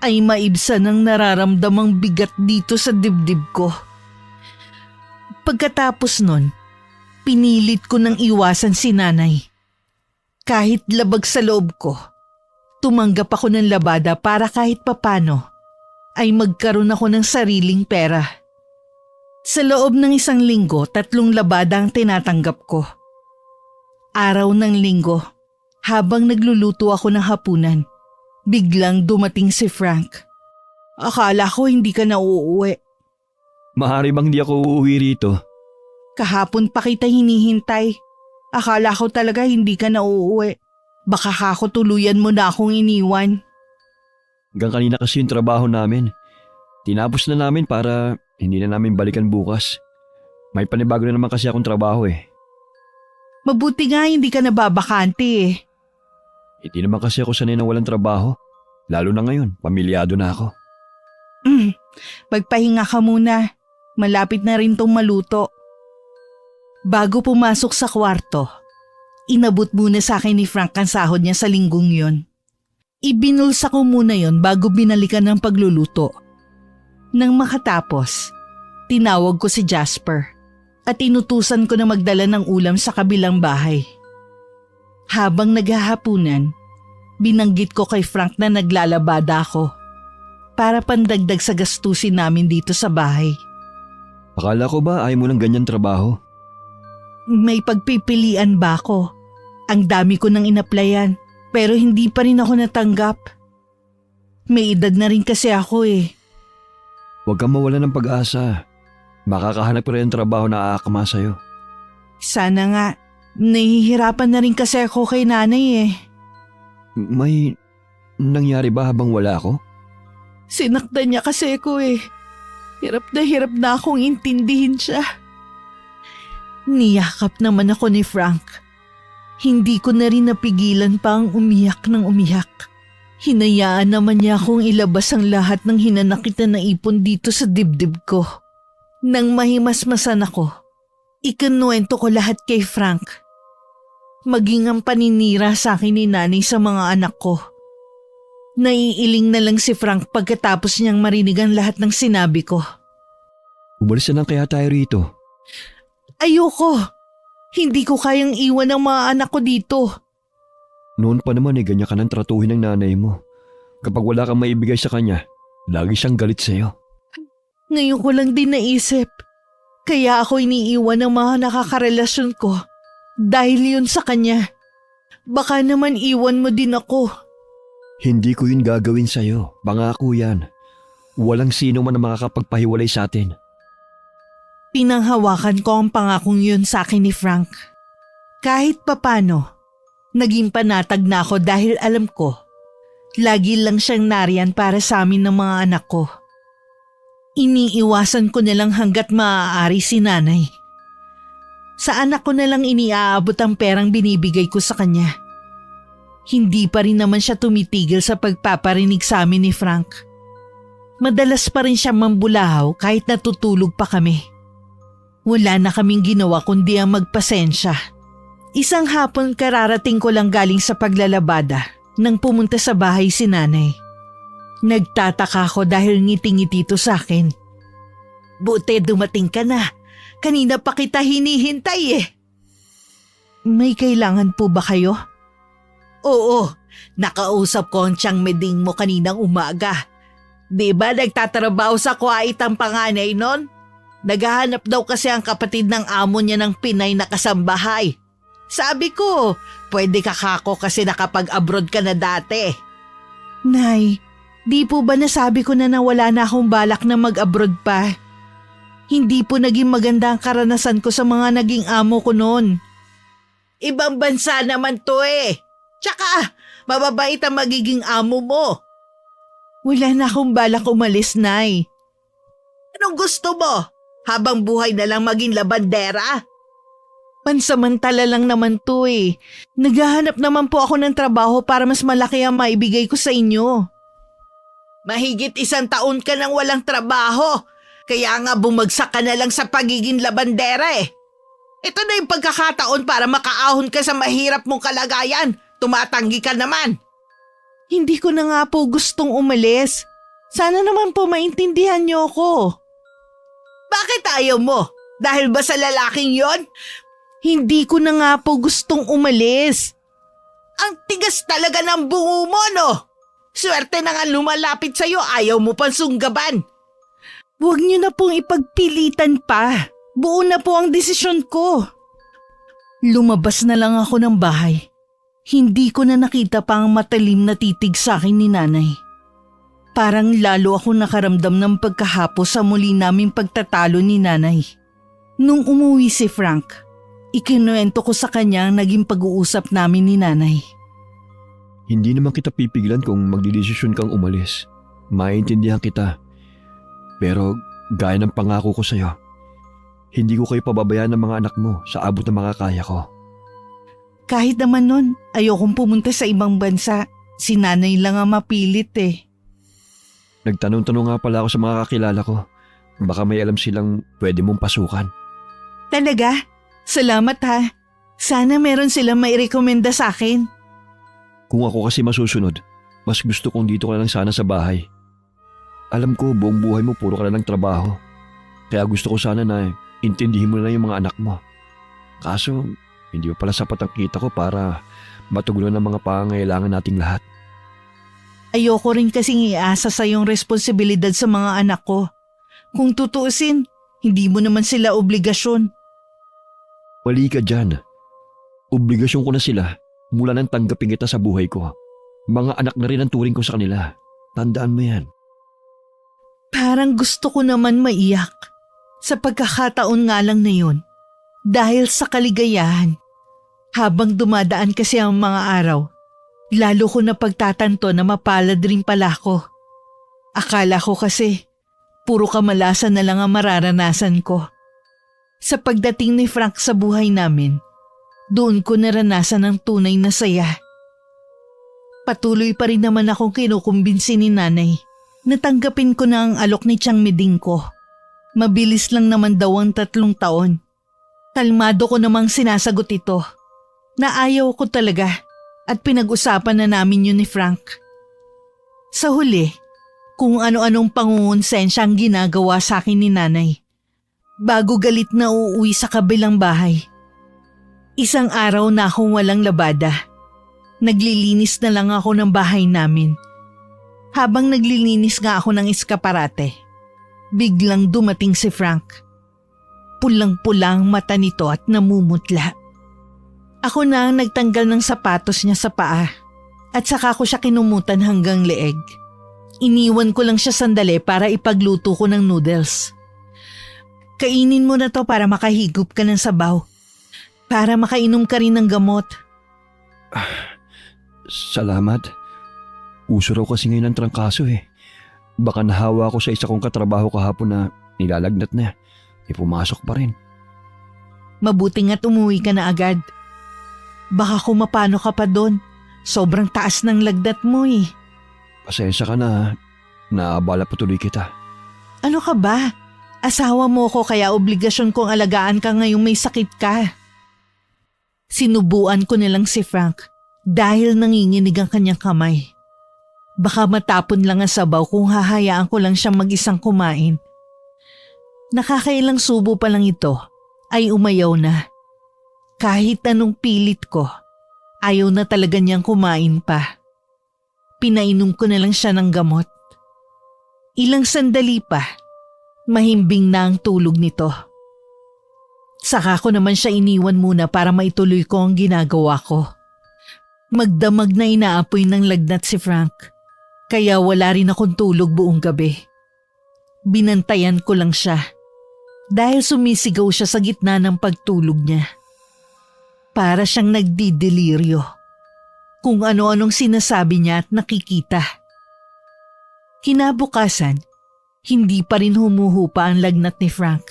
ay maibsan ang nararamdamang bigat dito sa dibdib ko. Pagkatapos nun, pinilit ko nang iwasan si nanay. Kahit labag sa loob ko, tumanggap ako ng labada para kahit papano ay magkaroon ako ng sariling pera. Sa loob ng 1 linggo, 3 labada ang tinatanggap ko. Araw ng linggo, habang nagluluto ako ng hapunan, biglang dumating si Frank. Akala ko hindi ka na uuwi. Maaari bang di ako uuwi rito? Kahapon pa kita hinihintay. Akala ko talaga hindi ka na uuwi. Baka kako tuluyan mo na akong iniwan. Hanggang kanina kasi yung trabaho namin. Tinapos na namin para hindi na namin balikan bukas. May panibago na naman kasi akong trabaho eh. Mabuti nga hindi ka nababakante eh. Hindi naman kasi ako sanay na walang trabaho. Lalo na ngayon, pamilyado na ako. Magpahinga ka muna. Malapit na rin tong maluto. Bago pumasok sa kwarto, inabot muna sa akin ni Frank ang sahod niya sa linggong yon. Ibinulsa ko muna yon bago binalikan ng pagluluto. Nang makatapos, tinawag ko si Jasper at inutusan ko na magdala ng ulam sa kabilang bahay. Habang naghahapunan, binanggit ko kay Frank na naglalabada ako para pandagdag sa gastusin namin dito sa bahay. Akala ko ba ayaw mo ng ganyan trabaho? May pagpipilian ba ako? Ang dami ko nang inaplayan pero hindi pa rin ako natanggap. May edad na rin kasi ako eh. Huwag kang mawala ng pag-asa. Makakahanap pa rin ang trabaho na aakama sa'yo. Sana nga. Nahihirapan na rin kasi ako kay nanay eh. May nangyari ba habang wala ako? Sinaktan niya kasi ako eh. Hirap na akong intindihin siya. Niyakap naman ako ni Frank. Hindi ko na rin napigilan pa ang umiyak ng umiyak. Hinayaan naman niya akong ilabas ang lahat ng hinanakitan na ipon dito sa dibdib ko. Nang mahimasmasan ako, ikinuwento ko lahat kay Frank. Maging ang paninira sa akin ni nanay sa mga anak ko. Naiiling na lang si Frank pagkatapos niyang marinig ang lahat ng sinabi ko. Umalis na lang kaya tayo rito. Ayoko. Hindi ko kayang iwan ang mga anak ko dito. Noon pa naman ganyan ka nang tratuhin ng nanay mo. Kapag wala kang maibigay sa kanya, lagi siyang galit sa'yo. Ngayon ko lang din naisip. Kaya ako iniiwan ng mga nakakarelasyon ko. Dahil yun sa kanya. Baka naman iwan mo din ako. Hindi ko yun gagawin sa'yo. Pangako yan. Walang sino man na makakapagpahiwalay sa atin. Pinanghawakan ko ang pangakong yun sa akin ni Frank. Kahit papano, naging panatag na ako dahil alam ko, lagi lang siyang nariyan para sa amin ng mga anak ko. Iniiwasan ko na lang hanggat maaari si nanay. Sa anak ko na lang iniaabot ang perang binibigay ko sa kanya. Hindi pa rin naman siya tumitigil sa pagpaparinig sa amin ni Frank. Madalas pa rin siya mambulahaw kahit natutulog pa kami. Wala na kaming ginawa kundi ang magpasensya. Isang hapon kararating ko lang galing sa paglalabada nang pumunta sa bahay si nanay. Nagtataka ako dahil ngiti-ngiti ito sa akin. Buti dumating ka na. Kanina pa kita hinihintay eh. May kailangan po ba kayo? Oo, nakausap ko ang tiyang meding mo kaninang umaga. Di ba nagtatrabaho sa Kuwait ang panganay nun? Naghahanap daw kasi ang kapatid ng amo niya ng Pinay na kasambahay. Sabi ko, pwede ka kako kasi nakapag-abroad ka na dati. Nay, di po ba nasabi ko na wala na akong balak na mag-abroad pa? Hindi po naging maganda ang karanasan ko sa mga naging amo ko noon. Ibang bansa naman to eh. Tsaka, mababait ang magiging amo mo. Wala na akong balak umalis, Nay. Anong gusto mo? Habang buhay na lang maging labandera? Pansamantala lang naman to eh. Naghahanap naman po ako ng trabaho para mas malaki ang maibigay ko sa inyo. Mahigit 1 taon ka nang walang trabaho. Kaya nga bumagsak ka na lang sa pagiging labandera eh. Ito na yung pagkakataon para makaahon ka sa mahirap mong kalagayan. Tumatanggi ka naman. Hindi ko na nga po gustong umalis. Sana naman po maintindihan niyo ako. Bakit ayaw mo? Dahil ba sa lalaking yon? Hindi ko na nga po gustong umalis. Ang tigas talaga ng bungo mo, no? Swerte na nga lumalapit sa'yo, ayaw mo pang sunggaban. Huwag niyo na pong ipagpilitan pa. Buo na po ang desisyon ko. Lumabas na lang ako ng bahay. Hindi ko na nakita pa ang matalim na titig sa akin ni Nanay. Parang lalo ako nakaramdam ng pagkahapos sa muli naming pagtatalo ni Nanay. Nung umuwi si Frank, ikinuwento ko sa kanya ang naging pag-uusap namin ni Nanay. Hindi naman kita pipigilan kung magdidesisyon kang umalis. Maintindihan kita. Pero gaya ng pangako ko sa'yo, hindi ko kayo pababayaan ng mga anak mo sa abot ng mga kaya ko. Kahit naman nun, ayokong pumunta sa ibang bansa. Si Nanay lang ang mapilit eh. Nagtanong-tanong nga pala ako sa mga kakilala ko. Baka may alam silang pwede mong pasukan. Talaga? Salamat ha. Sana meron silang mairekomenda sa akin. Kung ako kasi masusunod, mas gusto kong dito ka na lang sana sa bahay. Alam ko buong buhay mo puro ka na lang trabaho. Kaya gusto ko sana na intindihin mo na lang yung mga anak mo. Kaso hindi pa pala sapat ang kita ko para matugunan ang mga pangangailangan nating lahat. Ayoko rin kasing iasa sa yung responsibilidad sa mga anak ko. Kung tutuusin, hindi mo naman sila obligasyon. Mali ka dyan. Obligasyon ko na sila mula nang tanggapin kita sa buhay ko. Mga anak na rin ang turing ko sa kanila. Tandaan mo yan. Parang gusto ko naman maiyak. Sa pagkakataon nga lang na yun. Dahil sa kaligayahan. Habang dumadaan kasi ang mga araw, lalo ko na pagtatanto na mapalad rin pala ako. Akala ko kasi, puro kamalasan na lang ang mararanasan ko. Sa pagdating ni Frank sa buhay namin, doon ko naranasan ang tunay na saya. Patuloy pa rin naman akong kinukumbinsi ni Nanay na tanggapin ko na ang alok ni Tiyang Meding ko. Mabilis lang naman daw ang 3 taon. Kalmado ko namang sinasagot ito na ayaw ko talaga at pinag-usapan na namin yun ni Frank. Sa huli, kung ano-anong pangungonsensya ang ginagawa sa akin ni Nanay. Bago galit na uuwi sa kabilang bahay. Isang araw na akong walang labada. Naglilinis na lang ako ng bahay namin. Habang naglilinis nga ako ng eskaparate, biglang dumating si Frank. Pulang-pulang mata nito at namumutla. Ako na ang nagtanggal ng sapatos niya sa paa at saka ko siya kinumutan hanggang leeg. Iniwan ko lang siya sandali para ipagluto ko ng noodles. Kainin mo na to para makahigop ka ng sabaw. Para makainom ka rin ng gamot. Salamat. Uso raw kasi ngayon ang trangkaso eh. Baka nahawa ko sa isa kong katrabaho kahapon na nilalagnat na. Pumasok pa rin. Mabuti nga't umuwi ka na agad. Baka kung mapano ka pa doon. Sobrang taas ng lagnat mo eh. Pasensya ka na ha. Naabala pa tuloy kita. Ano ka ba? Asawa mo ko kaya obligasyon kong alagaan ka ngayong may sakit ka. Sinubuan ko nilang si Frank dahil nanginginig ang kanyang kamay. Baka matapon lang ang sabaw kung hahayaan ko lang siyang mag-isang kumain. Nakakailang subo pa lang ito ay umayaw na. Kahit anong pilit ko, ayaw na talaga niyang kumain pa. Pinainom ko na lang siya ng gamot. Ilang sandali pa, mahimbing na ang tulog nito. Saka ko naman siya iniwan muna para maituloy ko ang ginagawa ko. Magdamag na inaapoy ng lagnat si Frank, kaya wala rin akong tulog buong gabi. Binantayan ko lang siya dahil sumisigaw siya sa gitna ng pagtulog niya. Para siyang nagdideliryo. Kung ano-anong sinasabi niya at nakikita. Kinabukasan, hindi pa rin humuhupa ang lagnat ni Frank.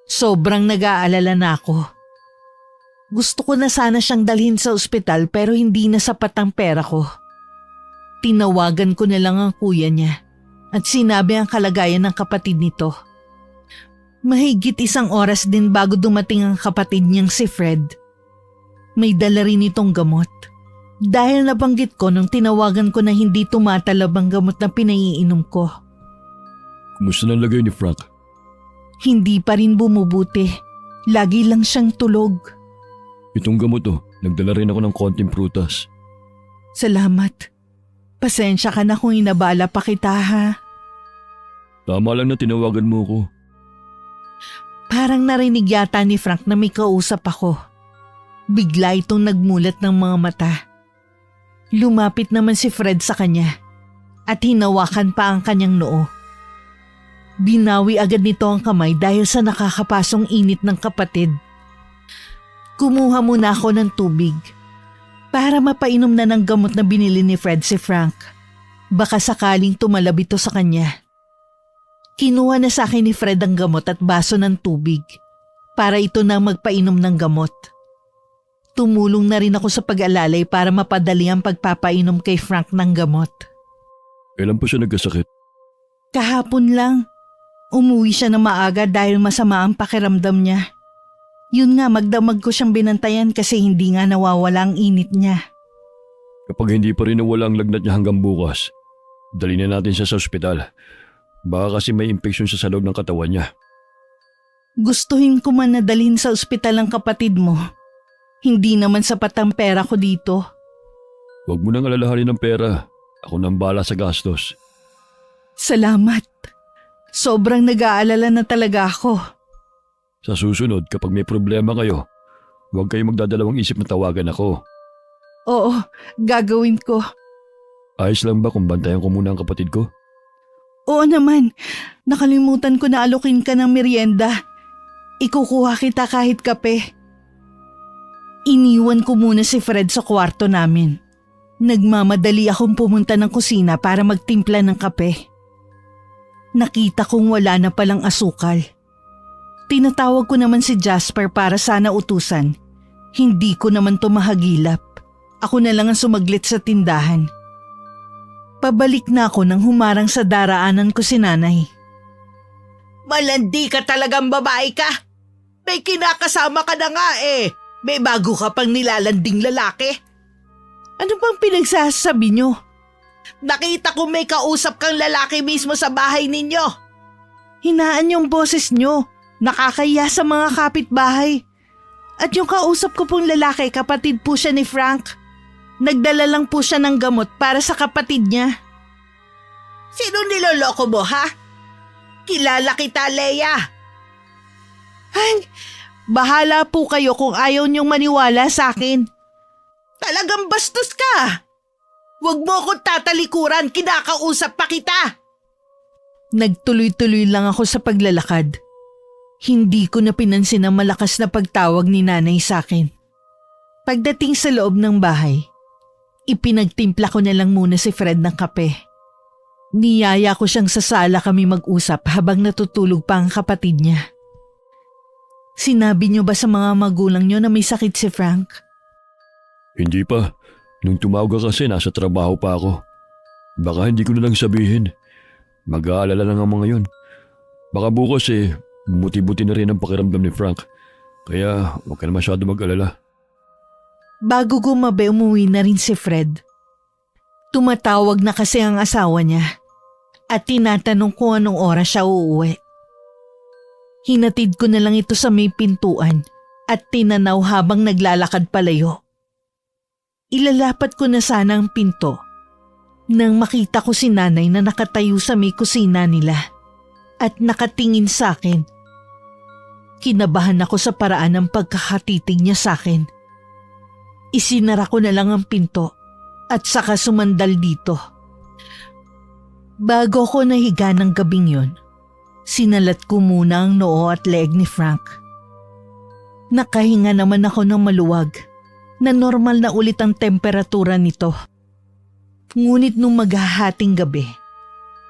Sobrang nag-aalala na ako. Gusto ko na sana siyang dalhin sa ospital pero hindi na sapat ang pera ko. Tinawagan ko na lang ang kuya niya at sinabi ang kalagayan ng kapatid nito. Mahigit 1 oras din bago dumating ang kapatid niyang si Fred. May dala rin itong gamot. Dahil nabanggit ko nung tinawagan ko na hindi tumatalab ang gamot na pinaiinom ko. Kumusta na lagay ni Frank? Hindi pa rin bumubuti. Lagi lang siyang tulog. Itong gamot nagdala rin ako ng konting prutas. Salamat. Pasensya ka na kung inabala pa kita ha. Tama lang na tinawagan mo ko. Parang narinig yata ni Frank na may kausap ako. Bigla itong nagmulat ng mga mata. Lumapit naman si Fred sa kanya at hinawakan pa ang kanyang noo. Binawi agad nito ang kamay dahil sa nakakapasong init ng kapatid. Kumuha muna ako ng tubig para mapainom na ng gamot na binili ni Fred si Frank. Baka sakaling tumalab ito sa kanya. Kinuha na sa akin ni Fred ang gamot at baso ng tubig para ito na magpainom ng gamot. Tumulong na rin ako sa pag-alalay para mapadali ang pagpapainom kay Frank ng gamot. Kailan pa siya nagkasakit? Kahapon lang. Umuwi siya na maaga dahil masama ang pakiramdam niya. Yun nga, magdamag ko siyang binantayan kasi hindi nga nawawala ang init niya. Kapag hindi pa rin nawala ang lagnat niya hanggang bukas, dali na natin siya sa ospital. Baka kasi may impeksyon siya sa loob ng katawan niya. Gustuhin ko man na dalhin sa ospital ang kapatid mo. Hindi naman sapat ang pera ko dito. Huwag mo nang alalahanin ng pera. Ako nang bala sa gastos. Salamat. Sobrang nag-aalala na talaga ako. Sa susunod, kapag may problema kayo, huwag kayong magdadalawang isip na tawagan ako. Oo, gagawin ko. Ayos lang ba kung bantayan ko muna ang kapatid ko? Oo naman. Nakalimutan ko na alokin ka ng merienda. Ikukuha kita kahit kape. Iniwan ko muna si Fred sa kwarto namin. Nagmamadali akong pumunta ng kusina para magtimpla ng kape. Nakita kong wala na palang asukal. Tinatawag ko naman si Jasper para sana utusan. Hindi ko naman tumahagilap. Ako na lang ang sumaglit sa tindahan. Pabalik na ako nang humarang sa daraanan ko si nanay. Malandi ka talagang babae ka. May kinakasama ka na nga eh. May bago ka pang nilalanding lalaki. Ano bang pinagsasabi niyo? Nakita ko may kausap kang lalaki mismo sa bahay ninyo. Hinaan yung boses niyo. Nakakaya sa mga kapitbahay. At yung kausap ko pong lalaki, kapatid po siya ni Frank. Nagdala lang po siya ng gamot para sa kapatid niya. Sino niloloko mo ha? Kilala kita, Leia. Ay, bahala po kayo kung ayaw niyong maniwala sa akin. Talagang bastos ka. Huwag mo akong tatalikuran, kinakausap pa kita. Nagtuloy-tuloy lang ako sa paglalakad. Hindi ko na pinansin ang malakas na pagtawag ni nanay sa akin. Pagdating sa loob ng bahay, ipinagtimpla ko na lang muna si Fred ng kape. Niyaya ko siyang sa sala kami mag-usap habang natutulog pa ang kapatid niya. Sinabi niyo ba sa mga magulang niyo na may sakit si Frank? Hindi pa. Nung tumawag ka kasi nasa trabaho pa ako. Baka hindi ko na lang sabihin. Mag-aalala lang ang mga yun. Baka bukas bumuti-buti na rin ang pakiramdam ni Frank. Kaya huwag ka na masyado mag-alala. Bago gumabi, umuwi na rin si Fred. Tumatawag na kasi ang asawa niya at tinatanong kung anong oras siya uuwi. Hinatid ko na lang ito sa may pintuan at tinanaw habang naglalakad palayo. Ilalapat ko na sana ang pinto nang makita ko si nanay na nakatayo sa may kusina nila at nakatingin sa akin. Kinabahan ako sa paraan ng pagkakatitig niya sa akin. Isinara ko na lang ang pinto at saka sumandal dito. Bago ko nahiga ng gabing yun, sinalat ko muna ang noo at leeg ni Frank. Nakahinga naman ako ng maluwag na normal na ulit ang temperatura nito. Ngunit nung maghahating gabi,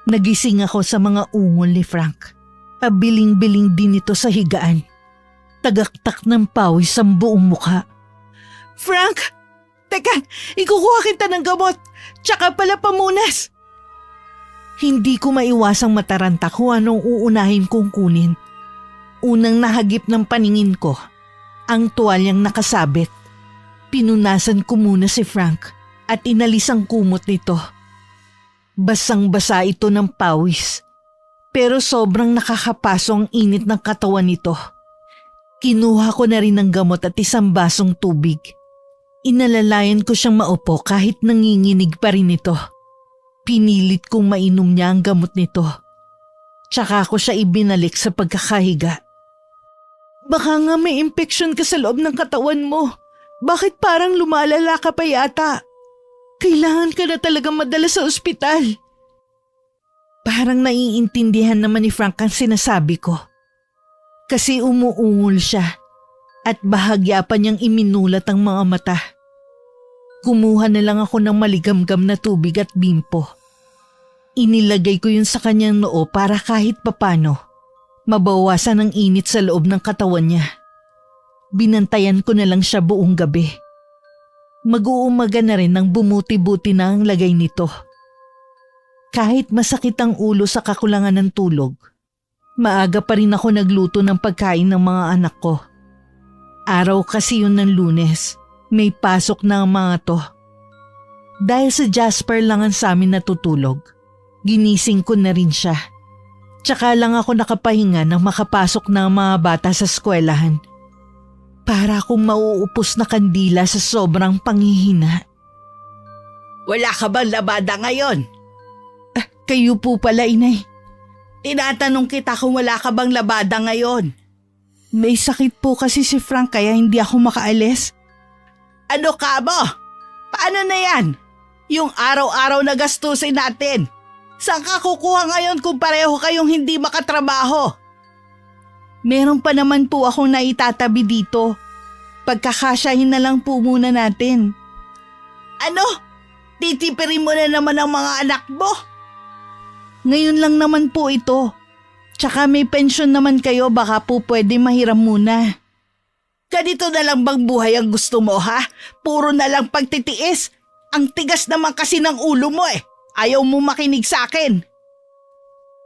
nagising ako sa mga ungol ni Frank. Pabiling-biling din ito sa higaan. Tagaktak ng pawis ang buong mukha. Frank! Teka, ikukuha kita ng gamot, tsaka pala pamunas. Hindi ko maiwasang mataranta kung anong uunahin kong kunin. Unang nahagip ng paningin ko, ang tuwalyang nakasabit. Pinunasan ko muna si Frank at inalis ang kumot nito. Basang-basa ito ng pawis. Pero sobrang nakakapaso ang init ng katawan nito. Kinuha ko na rin ng gamot at isang basong tubig. Inalalayan ko siyang maupo kahit nanginginig pa rin ito. Pinilit kong mainom niya ang gamot nito. Tsaka ko siya ibinalik sa pagkakahiga. Baka nga may impeksyon ka sa loob ng katawan mo. Bakit parang lumalala ka pa yata? Kailangan ka na talagang madala sa ospital. Parang naiintindihan naman ni Frank ang sinasabi ko. Kasi umuungol siya at bahagya pa niyang iminulat ang mga mata. Kumuha na lang ako ng maligamgam na tubig at bimpo. Inilagay ko yun sa kanyang noo para kahit papano mabawasan ang init sa loob ng katawan niya. Binantayan ko na lang siya buong gabi. Mag-uumaga na rin nang bumuti-buti na ang lagay nito. Kahit masakit ang ulo sa kakulangan ng tulog, maaga pa rin ako nagluto ng pagkain ng mga anak ko. Araw kasi yun ng Lunes, may pasok na ang mga to. Dahil sa Jasper lang ang sa amin natutulog, ginising ko na rin siya. Tsaka lang ako nakapahinga nang makapasok na ang mga bata sa eskwelahan. Para akong mauupos na kandila sa sobrang panghihina. Wala ka bang labada ngayon? Kayo po pala, Inay. Tinatanong kita kung wala ka bang labada ngayon. May sakit po kasi si Frank kaya hindi ako makaalis. Ano ka mo? Paano na yan? Yung araw-araw na gastusin natin. Saan ka kukuha ngayon kung pareho kayong hindi makatrabaho? Meron pa naman po akong naitatabi dito. Pagkakasyahin na lang po muna natin. Ano? Titipirin mo na naman ang mga anak mo? Ngayon lang naman po ito. Tsaka may pensyon naman kayo, baka po pwede mahiram muna. Ganito na lang bang buhay ang gusto mo, ha? Puro na lang pagtitiis. Ang tigas naman kasi ng ulo mo eh. Ayaw mo makinig sa akin.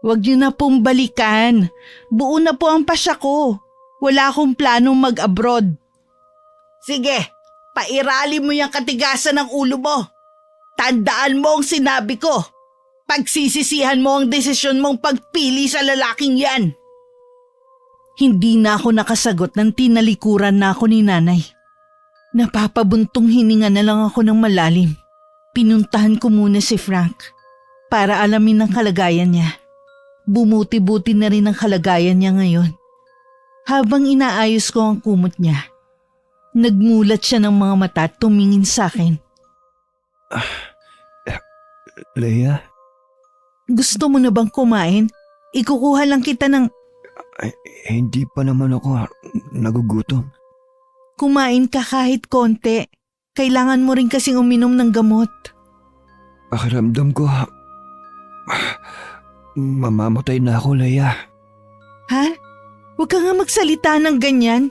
Huwag niyo na pong balikan. Buo na po ang pasya ko. Wala akong planong mag-abroad. Sige, pairali mo yung katigasan ng ulo mo. Tandaan mo ang sinabi ko. Pagsisisihan mo ang desisyon mong pagpili sa lalaking yan. Hindi na ako nakasagot nang tinalikuran na ako ni nanay. Napapabuntong hininga na lang ako ng malalim. Pinuntahan ko muna si Frank para alamin ang kalagayan niya. Bumuti-buti na rin ang kalagayan niya ngayon. Habang inaayos ko ang kumot niya, nagmulat siya ng mga mata at tumingin sa akin. Leia? Gusto mo na bang kumain? Ikukuha lang kita ng... Hindi pa naman ako nagugutom. Kumain ka kahit konti. Kailangan mo rin kasing uminom ng gamot. Pakiramdam ko, mamamatay na ako, Leia. Ha? Huwag ka nga magsalita ng ganyan.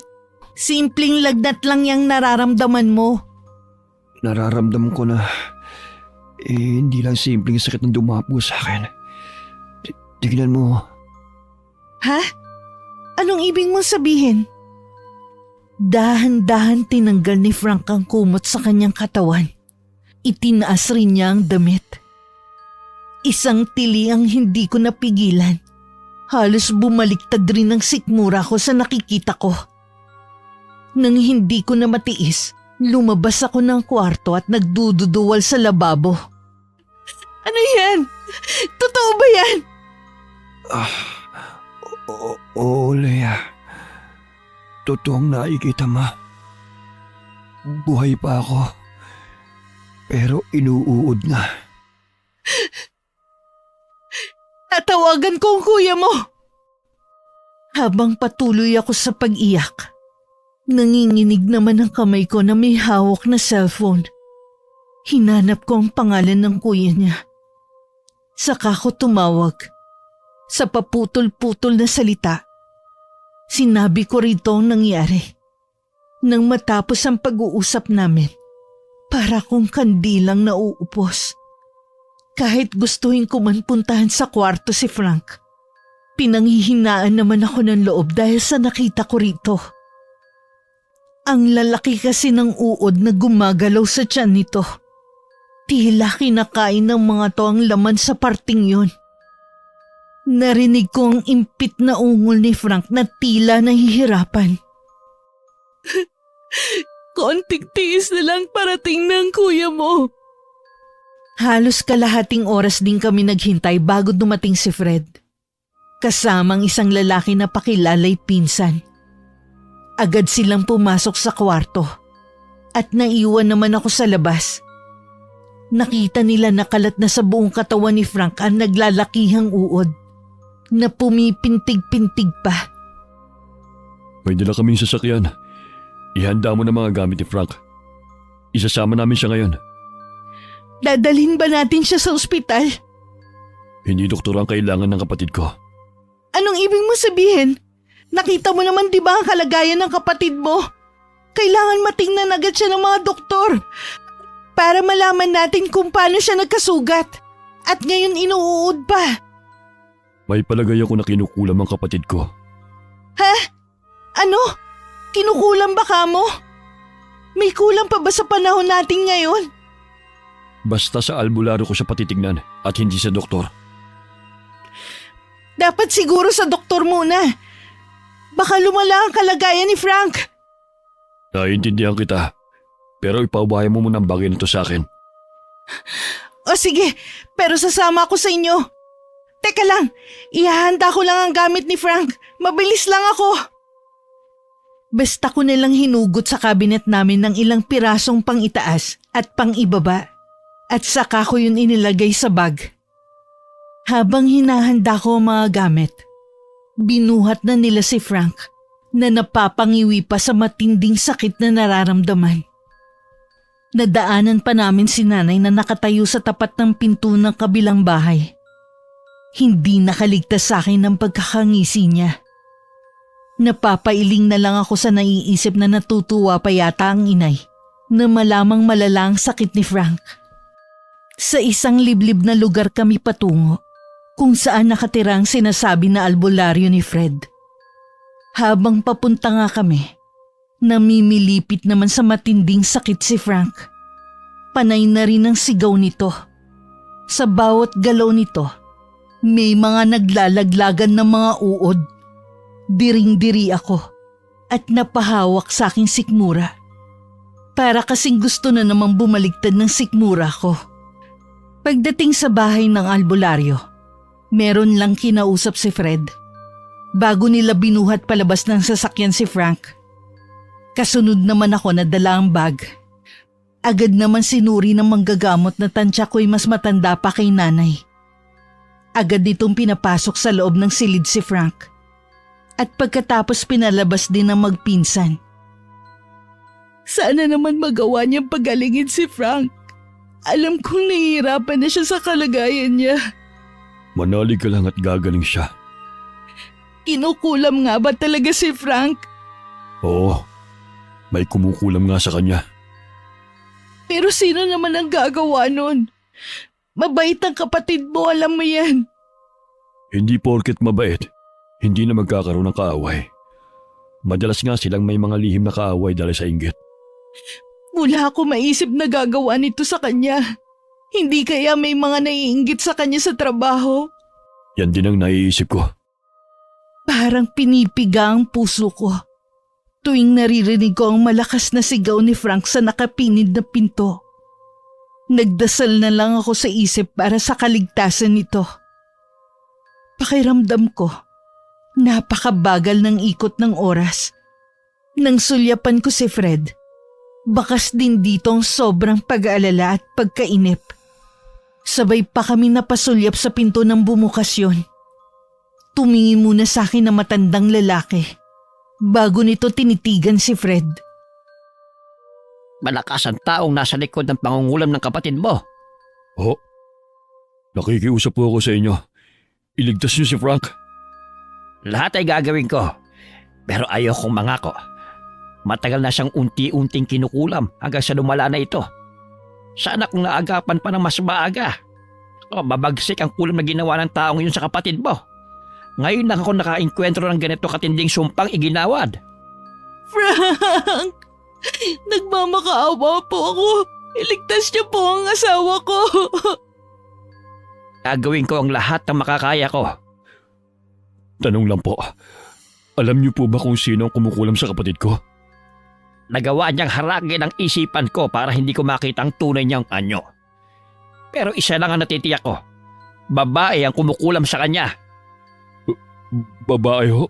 Simpleng lagnat lang yung nararamdaman mo. Nararamdam ko na hindi lang simpleng sakit na dumapo sa akin. Tignan mo. Ha? Anong ibig mong sabihin? Dahan-dahan tinanggal ni Frank ang kumot sa kanyang katawan. Itinaas rin niya ang damit. Isang tili ang hindi ko napigilan. Halos bumaliktad rin ang sikmura ko sa nakikita ko. Nang hindi ko na matiis, lumabas ako ng kwarto at nagdududuwal sa lababo. Ano yan? Totoo ba yan? Oo, Leia. Totoong nakikita, Ma. Buhay pa ako. Pero inuuod na. Tatawagan ko ang kuya mo. Habang patuloy ako sa pag-iyak, nanginginig naman ang kamay ko na may hawak na cellphone. Hinanap ko ang pangalan ng kuya niya. Saka ko tumawag. Sa paputol-putol na salita, sinabi ko rito ang nangyari. Nang matapos ang pag-uusap namin, para kong kandilang nauupos. Kahit gustuhin ko man puntahan sa kwarto si Frank, pinanghihinaan naman ako ng loob dahil sa nakita ko rito. Ang lalaki kasi ng uod na gumagalaw sa tiyan nito. Tila kinakain ng mga to ang laman sa parting yun. Narinig ko ang impit na ungol ni Frank na tila nahihirapan. Konting tiis na lang parating ng kuya mo. Halos kalahating oras din kami naghintay bago dumating si Fred. Kasamang isang lalaki na pakilalay pinsan. Agad silang pumasok sa kwarto at naiwan naman ako sa labas. Nakita nila na kalat na sa buong katawan ni Frank ang naglalakihang uod na pumipintig-pintig pa. May dala kaming sasakyan. Ihanda mo na mga gamit ni Frank. Isasama namin siya ngayon. Dadalhin ba natin siya sa ospital? Hindi doktor ang kailangan ng kapatid ko. Anong ibig mo sabihin? Nakita mo naman di ba ang kalagayan ng kapatid mo? Kailangan matingnan agad siya ng mga doktor para malaman natin kung paano siya nagkasugat at ngayon inuud pa. May palagay ako na kinukulam ang kapatid ko. Ha? Ano? Kinukulam ba ka mo? May kulang pa ba sa panahon natin ngayon? Basta sa albularyo ko siya patitignan at hindi sa doktor. Dapat siguro sa doktor muna. Baka lumala ang kalagayan ni Frank. Naiintindihan kita, pero ipaubahay mo muna ang bagay nito sa akin. O sige, pero sasama ako sa inyo. Teka lang, ihahanda ko lang ang gamit ni Frank. Mabilis lang ako. Basta ko nilang hinugot sa kabinet namin ng ilang pirasong pang-itaas at pang-ibaba at saka ko yun inilagay sa bag. Habang hinahanda ko ang mga gamit, binuhat na nila si Frank na napapangiwi pa sa matinding sakit na nararamdaman. Nadaanan pa namin si nanay na nakatayo sa tapat ng pinto ng kabilang bahay. Hindi nakaligtas sa akin ng pagkakangisi niya. Napapailing na lang ako sa naiisip na natutuwa pa yata ang inay na malamang malala ang sakit ni Frank. Sa isang liblib na lugar kami patungo kung saan nakatira ang sinasabi na albularyo ni Fred. Habang papunta nga kami, namimilipit naman sa matinding sakit si Frank. Panay na rin ang sigaw nito. Sa bawat galaw nito, may mga naglalaglagan ng mga uod. Diring-diri ako at napahawak sa aking sikmura. Para kasing gusto na namang bumaligtad ng sikmura ko. Pagdating sa bahay ng albularyo, meron lang kinausap si Fred. Bago nila binuhat palabas ng sasakyan si Frank. Kasunod naman ako na dala ang bag. Agad naman sinuri ng manggagamot na tansya ko'y mas matanda pa kay nanay. Agad ditong pinapasok sa loob ng silid si Frank. At pagkatapos pinalabas din ng magpinsan. Sana naman magawa niyang pagalingin si Frank. Alam kong nahihirapan na siya sa kalagayan niya. Manalig ka lang at gagaling siya. Kinukulam nga ba talaga si Frank? Oo, may kumukulam nga sa kanya. Pero sino naman ang gagawa nun? Mabait ang kapatid mo, alam mo yan. Hindi porket mabait, hindi na magkakaroon ng kaaway. Madalas nga silang may mga lihim na kaaway dahil sa inggit. Wala ako maisip na gagawa nito sa kanya. Hindi kaya may mga naiinggit sa kanya sa trabaho? Yan din ang naiisip ko. Parang pinipiga ang puso ko. Tuwing naririnig ko ang malakas na sigaw ni Frank sa nakapinid na pinto, nagdasal na lang ako sa isip para sa kaligtasan nito. Pakiramdam ko, napakabagal ng ikot ng oras. Nang sulyapan ko si Fred, bakas din dito ang sobrang pag-aalala at pagkainip. Sabay pa kami napasulyap sa pinto ng bumukas yun. Tumingin muna sa akin na matandang lalaki. Bago nito tinitigan si Fred. Malakas ang taong nasa likod ng pangungulam ng kapatid mo. Oh, nakikiusap po ako sa inyo. Iligtas niyo si Frank. Lahat ay gagawin ko. Pero ayokong mangako. Matagal na siyang unti-unting kinukulam hanggang sa lumala na ito. Sana kung naagapan pa ng mas maaga. Babagsik ang kulam na ginawa ng taong yun sa kapatid mo. Ngayon lang ako nakainkwentro ng ganito katinding sumpang iginawad. Frank! Nagmamakaawa po ako. Iligtas niyo po ang asawa ko. Gagawin ko ang lahat ng makakaya ko. Tanong lang po, alam niyo po ba kung sino ang kumukulam sa kapatid ko? Nagawa niyang haragin ang isipan ko para hindi ko makita ang tunay niyang anyo. Pero isa lang ang natitiyak ko. Babae ang kumukulam sa kanya. Babae ho?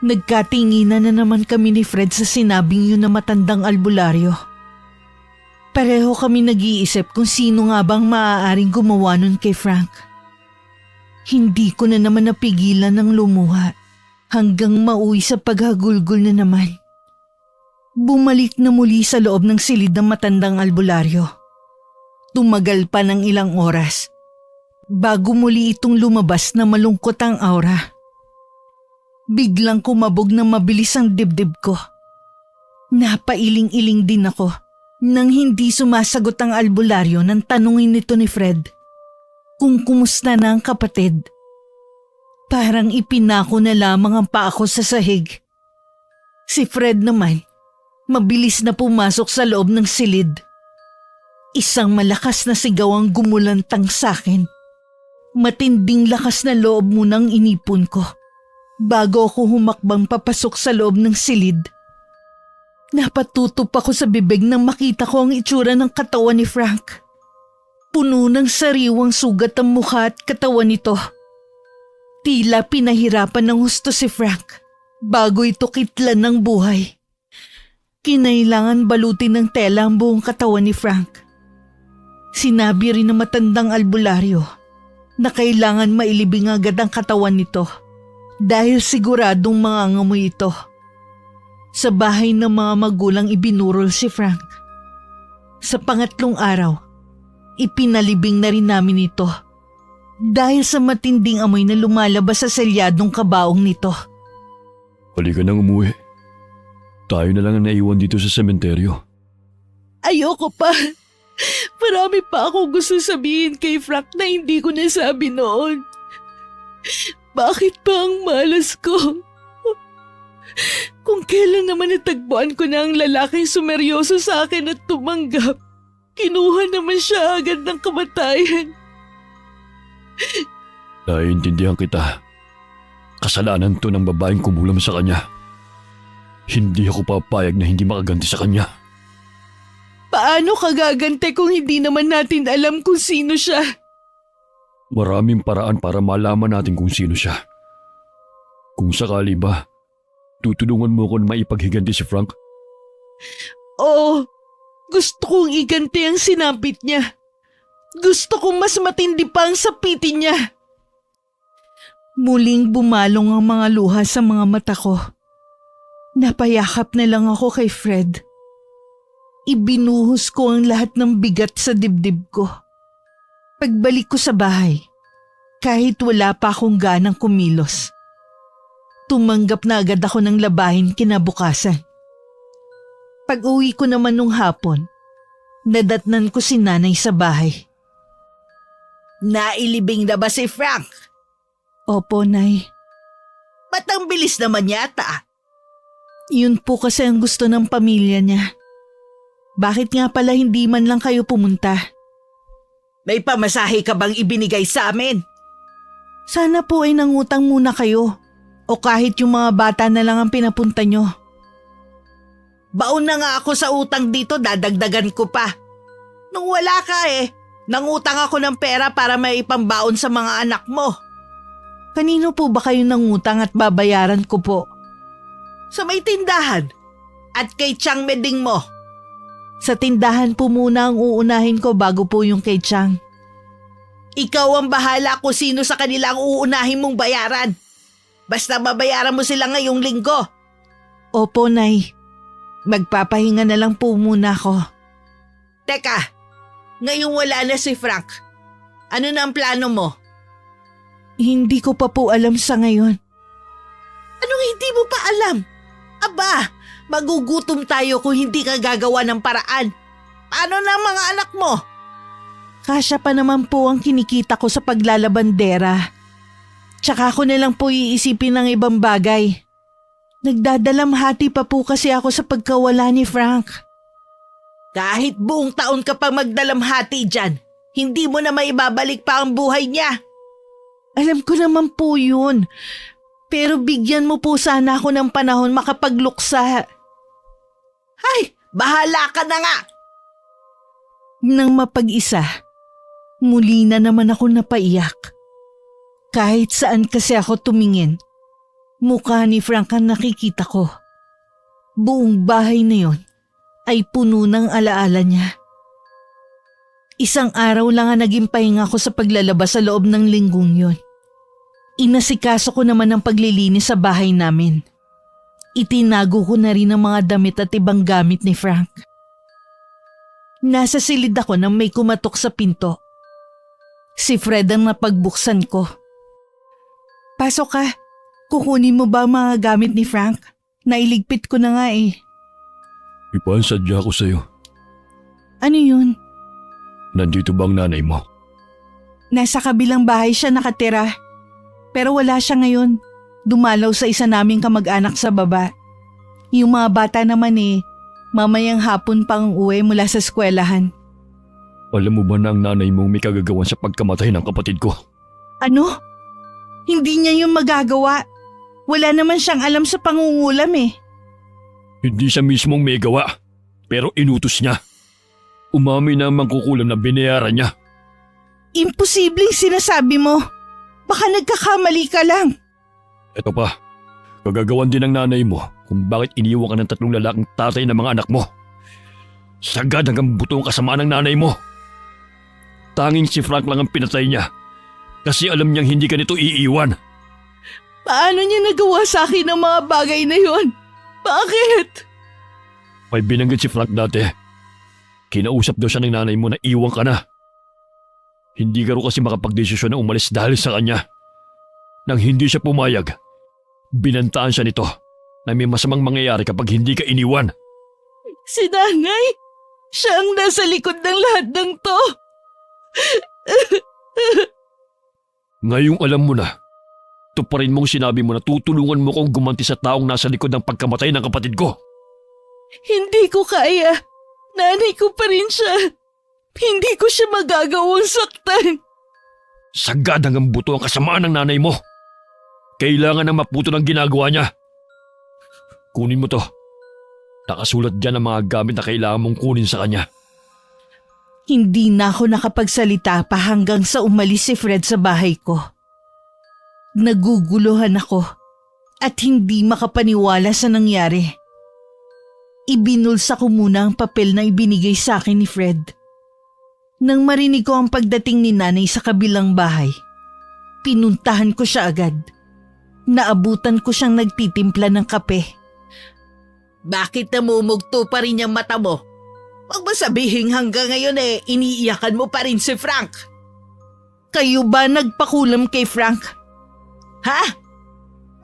Nagkatinginan na naman kami ni Fred sa sinabing yun na matandang albularyo. Pareho kami nag-iisip kung sino nga bang maaaring gumawa nun kay Frank. Hindi ko na naman napigilan ng lumuha hanggang mauwi sa paghagulgol na naman. Bumalik na muli sa loob ng silid ng matandang albularyo. Tumagal pa ng ilang oras bago muli itong lumabas na malungkot ang aura. Biglang kumabog na mabilis ang dibdib ko. Napailing-iling din ako nang hindi sumasagot ang albularyo nang tanungin nito ni Fred kung kumusta na ang kapatid. Parang ipinako na lamang ang paa ko sa sahig. Si Fred naman, mabilis na pumasok sa loob ng silid. Isang malakas na sigaw ang gumulantang sakin. Matinding lakas na loob munang inipon ko bago ako humakbang papasok sa loob ng silid. Napatutup ako sa bibig nang makita ko ang itsura ng katawan ni Frank. Puno ng sariwang sugat ang mukha at katawan nito. Tila pinahirapan ng husto si Frank bago ito kitlan ng buhay. Kinailangan balutin ng tela ang buong katawan ni Frank. Sinabi rin ng matandang albularyo na kailangan mailibing agad ang katawan nito dahil siguradong mangangamoy ito. Sa bahay ng mga magulang ibinurol si Frank. Sa pangatlong araw, ipinalibing na rin namin ito dahil sa matinding amoy na lumalabas sa selyadong kabaong nito. Halika nang umuwi. Tayo na lang ang naiwan dito sa sementeryo. Ayoko pa. Marami pa ako gusto sabihin kay Frank na hindi ko nasabi noon. Bakit pa ang malas ko? Kung kailan naman natagpuan ko na ang lalaking sumeryoso sa akin at tumanggap, kinuha naman siya agad ng kamatayan. Naiintindihan kita. Kasalanan to ng babaeng kumulam sa kanya. Hindi ako papayag na hindi makaganti sa kanya. Paano ka gagante kung hindi naman natin alam kung sino siya? Maraming paraan para malaman natin kung sino siya. Kung sakali ba, tutulungan mo ko na maipaghiganti si Frank? Oo, gusto kong iganti ang sinapit niya. Gusto kong mas matindi pa ang sapitin niya. Muling bumalong ang mga luha sa mga mata ko. Napayakap na lang ako kay Fred. Ibinuhos ko ang lahat ng bigat sa dibdib ko. Pagbalik ko sa bahay, kahit wala pa akong ganang kumilos, tumanggap na agad ako ng labahin kinabukasan. Pag-uwi ko naman nung hapon, nadatnan ko si nanay sa bahay. Nailibing na ba si Frank? Opo, Nay. Ba't ang bilis naman yata? Yun po kasi ang gusto ng pamilya niya. Bakit nga pala hindi man lang kayo pumunta? May pamasahe ka bang ibinigay sa amin? Sana po ay nangutang muna kayo o kahit yung mga bata na lang ang pinapunta nyo. Baon na nga ako sa utang dito, dadagdagan ko pa. Nung wala ka nangutang ako ng pera para may ipambaon sa mga anak mo. Kanino po ba kayo nangutang at babayaran ko po? Sa may tindahan at kay Chang Meding mo. Sa tindahan po muna ang uunahin ko bago po yung kay Chang. Ikaw ang bahala kung sino sa kanila ang uunahin mong bayaran. Basta babayaran mo sila ngayong linggo. Opo, Nay. Magpapahinga na lang po muna ako. Teka, ngayong wala na si Frank. Ano na ang plano mo? Hindi ko pa po alam sa ngayon. Anong hindi mo pa alam? Aba, magugutom tayo kung hindi ka gagawa ng paraan. Paano na ang mga anak mo? Kasya pa naman po ang kinikita ko sa paglalabandera. Tsaka ko na lang po iisipin ng ibang bagay. Nagdadalamhati pa po kasi ako sa pagkawala ni Frank. Kahit buong taon ka pang magdalamhati dyan, hindi mo na maibabalik pa ang buhay niya. Alam ko naman po yun. Pero bigyan mo po sana ako ng panahon makapagluksa. Ay, bahala ka na nga. Nang mapag-isa, muli na naman ako napaiyak. Kahit saan kasi ako tumingin, mukha ni Frank ang nakikita ko. Buong bahay na yon ay puno ng alaala niya. Isang araw lang ang naging pahinga ko sa paglalabas sa loob ng linggong yon. Inasikaso ko naman ang paglilinis sa bahay namin. Itinago ko na rin ang mga damit at ibang gamit ni Frank. Nasa silid ako nang may kumatok sa pinto. Si Fred ang napagbuksan ko. Pasok ka. Kukunin mo ba ang mga gamit ni Frank? Nailigpit ko na nga eh. Ipansadya ko sa'yo. Ano yun? Nandito ba ang nanay mo? Nasa kabilang bahay siya nakatira. Pero wala siya ngayon. Dumalaw sa isa naming kamag-anak sa baba. Yung mga bata naman mamayang hapon pang uwi mula sa eskwelahan. Alam mo ba na ang nanay mong may kagagawan sa pagkamatay ng kapatid ko? Ano? Hindi niya yung magagawa. Wala naman siyang alam sa pangungulam eh. Hindi siya mismong may gawa, pero inutos niya. Umamin na ang mangkukulam na binayaran niya. Imposibleng sinasabi mo. Baka nagkakamali ka lang. Eto pa, kagagawan din ng nanay mo kung bakit iniwan ka ng 3 lalaking tatay ng mga anak mo. Sagad hanggang buto ang kasamaan ng nanay mo. Tanging si Frank lang ang pinatay niya kasi alam niyang hindi ka nito iiwan. Paano niya nagawa sa akin ang mga bagay na yon? Bakit? May binanggit si Frank dati. Kinausap daw siya ng nanay mo na iwan ka na. Hindi ka ro kasi makapagdesisyon na umalis dahil sa kanya. Nang hindi siya pumayag, binantaan siya nito na may masamang mangyayari kapag hindi ka iniwan. Si nanay? Siya ang nasa likod ng lahat ng to. Ngayong alam mo na, tuparin mong sinabi mo na tutulungan mo kong gumanti sa taong nasa likod ng pagkamatay ng kapatid ko. Hindi ko kaya. Nanay ko pa rin siya. Hindi ko siya magagawang saktan. Sagad hanggang buto ang kasamaan ng nanay mo. Kailangan ng maputo ng ginagawa niya. Kunin mo to. Nakasulat dyan ang mga gamit na kailangan mong kunin sa kanya. Hindi na ako nakapagsalita pa hanggang sa umalis si Fred sa bahay ko. Naguguluhan ako at hindi makapaniwala sa nangyari. Ibinulsa ko muna ang papel na ibinigay sa akin ni Fred. Nang marinig ko ang pagdating ni nanay sa kabilang bahay, pinuntahan ko siya agad. Naabutan ko siyang nagtitimpla ng kape. Bakit namumugto pa rin yung mata mo? Huwag mo sabihin hanggang ngayon iniiyakan mo pa rin si Frank. Kayo ba nagpakulam kay Frank? Ha?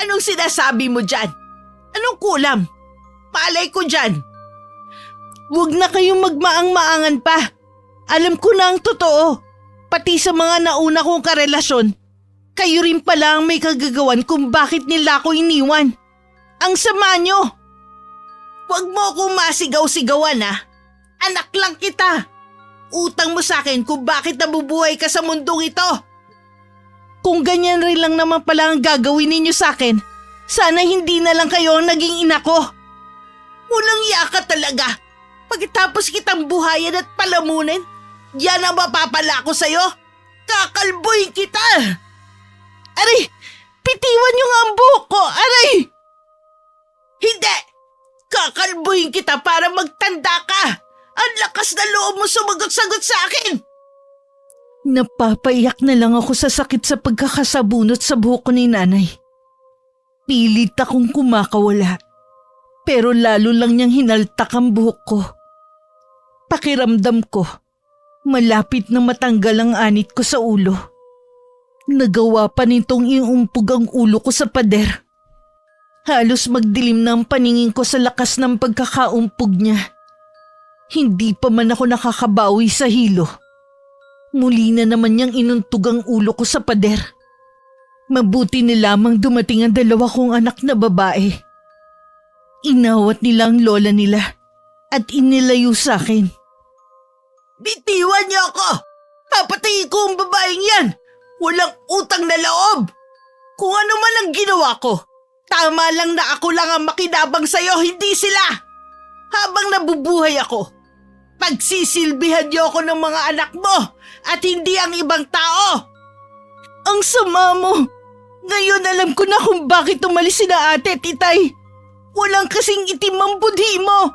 Anong sinasabi mo dyan? Anong kulam? Palay ko dyan. Huwag na kayong magmaang-maangan pa. Alam ko na ang totoo. Pati sa mga nauna kong karelasyon, kayo rin pala ang may kagagawan kung bakit nila ako iniwan. Ang sama nyo. Huwag mo akong masigaw-sigawan ha. Anak lang kita. Utang mo sa akin kung bakit nabubuhay ka sa mundong ito. Kung ganyan rin lang naman pala ang gagawin ninyo sa akin, sana hindi na lang kayo ang naging ina ko. Walang yaka talaga. Pagkatapos kitang buhayan at palamunin, yan ang mapapala ko sa'yo. Kakalboy kita. Aray! Pitiwan niyo nga ang buhok ko! Aray! Hindi! Kakalboyin kita para magtanda ka! Ang lakas na loob mo sumagot-sagot sa akin! Napapaiyak na lang ako sa sakit sa pagkakasabunot sa buhok ko ni nanay. Pilit akong kumakawala. Pero lalo lang niyang hinaltak ang buhok ko. Pakiramdam ko, malapit na matanggal ang anit ko sa ulo. Nagawa pa nitong iumpog ang ulo ko sa pader. Halos magdilim na ang paningin ko sa lakas ng pagkakaumpog niya. Hindi pa man ako nakakabawi sa hilo. Muli na naman niyang inuntog ang ulo ko sa pader. Mabuti na lamang dumating ang dalawa kong anak na babae. Inawat nila ang lola nila at inilayo sa akin. Bitiwan niyo ako! Papatayin ko ang babaeng yan! Walang utang na loob! Kung ano man ang ginawa ko, tama lang na ako lang ang makinabang sa'yo, hindi sila! Habang nabubuhay ako, pagsisilbihan niyo ako ng mga anak mo at hindi ang ibang tao! Ang sama mo! Ngayon alam ko na kung bakit umalis sina ate at itay. Walang kasing itim ang budhi mo.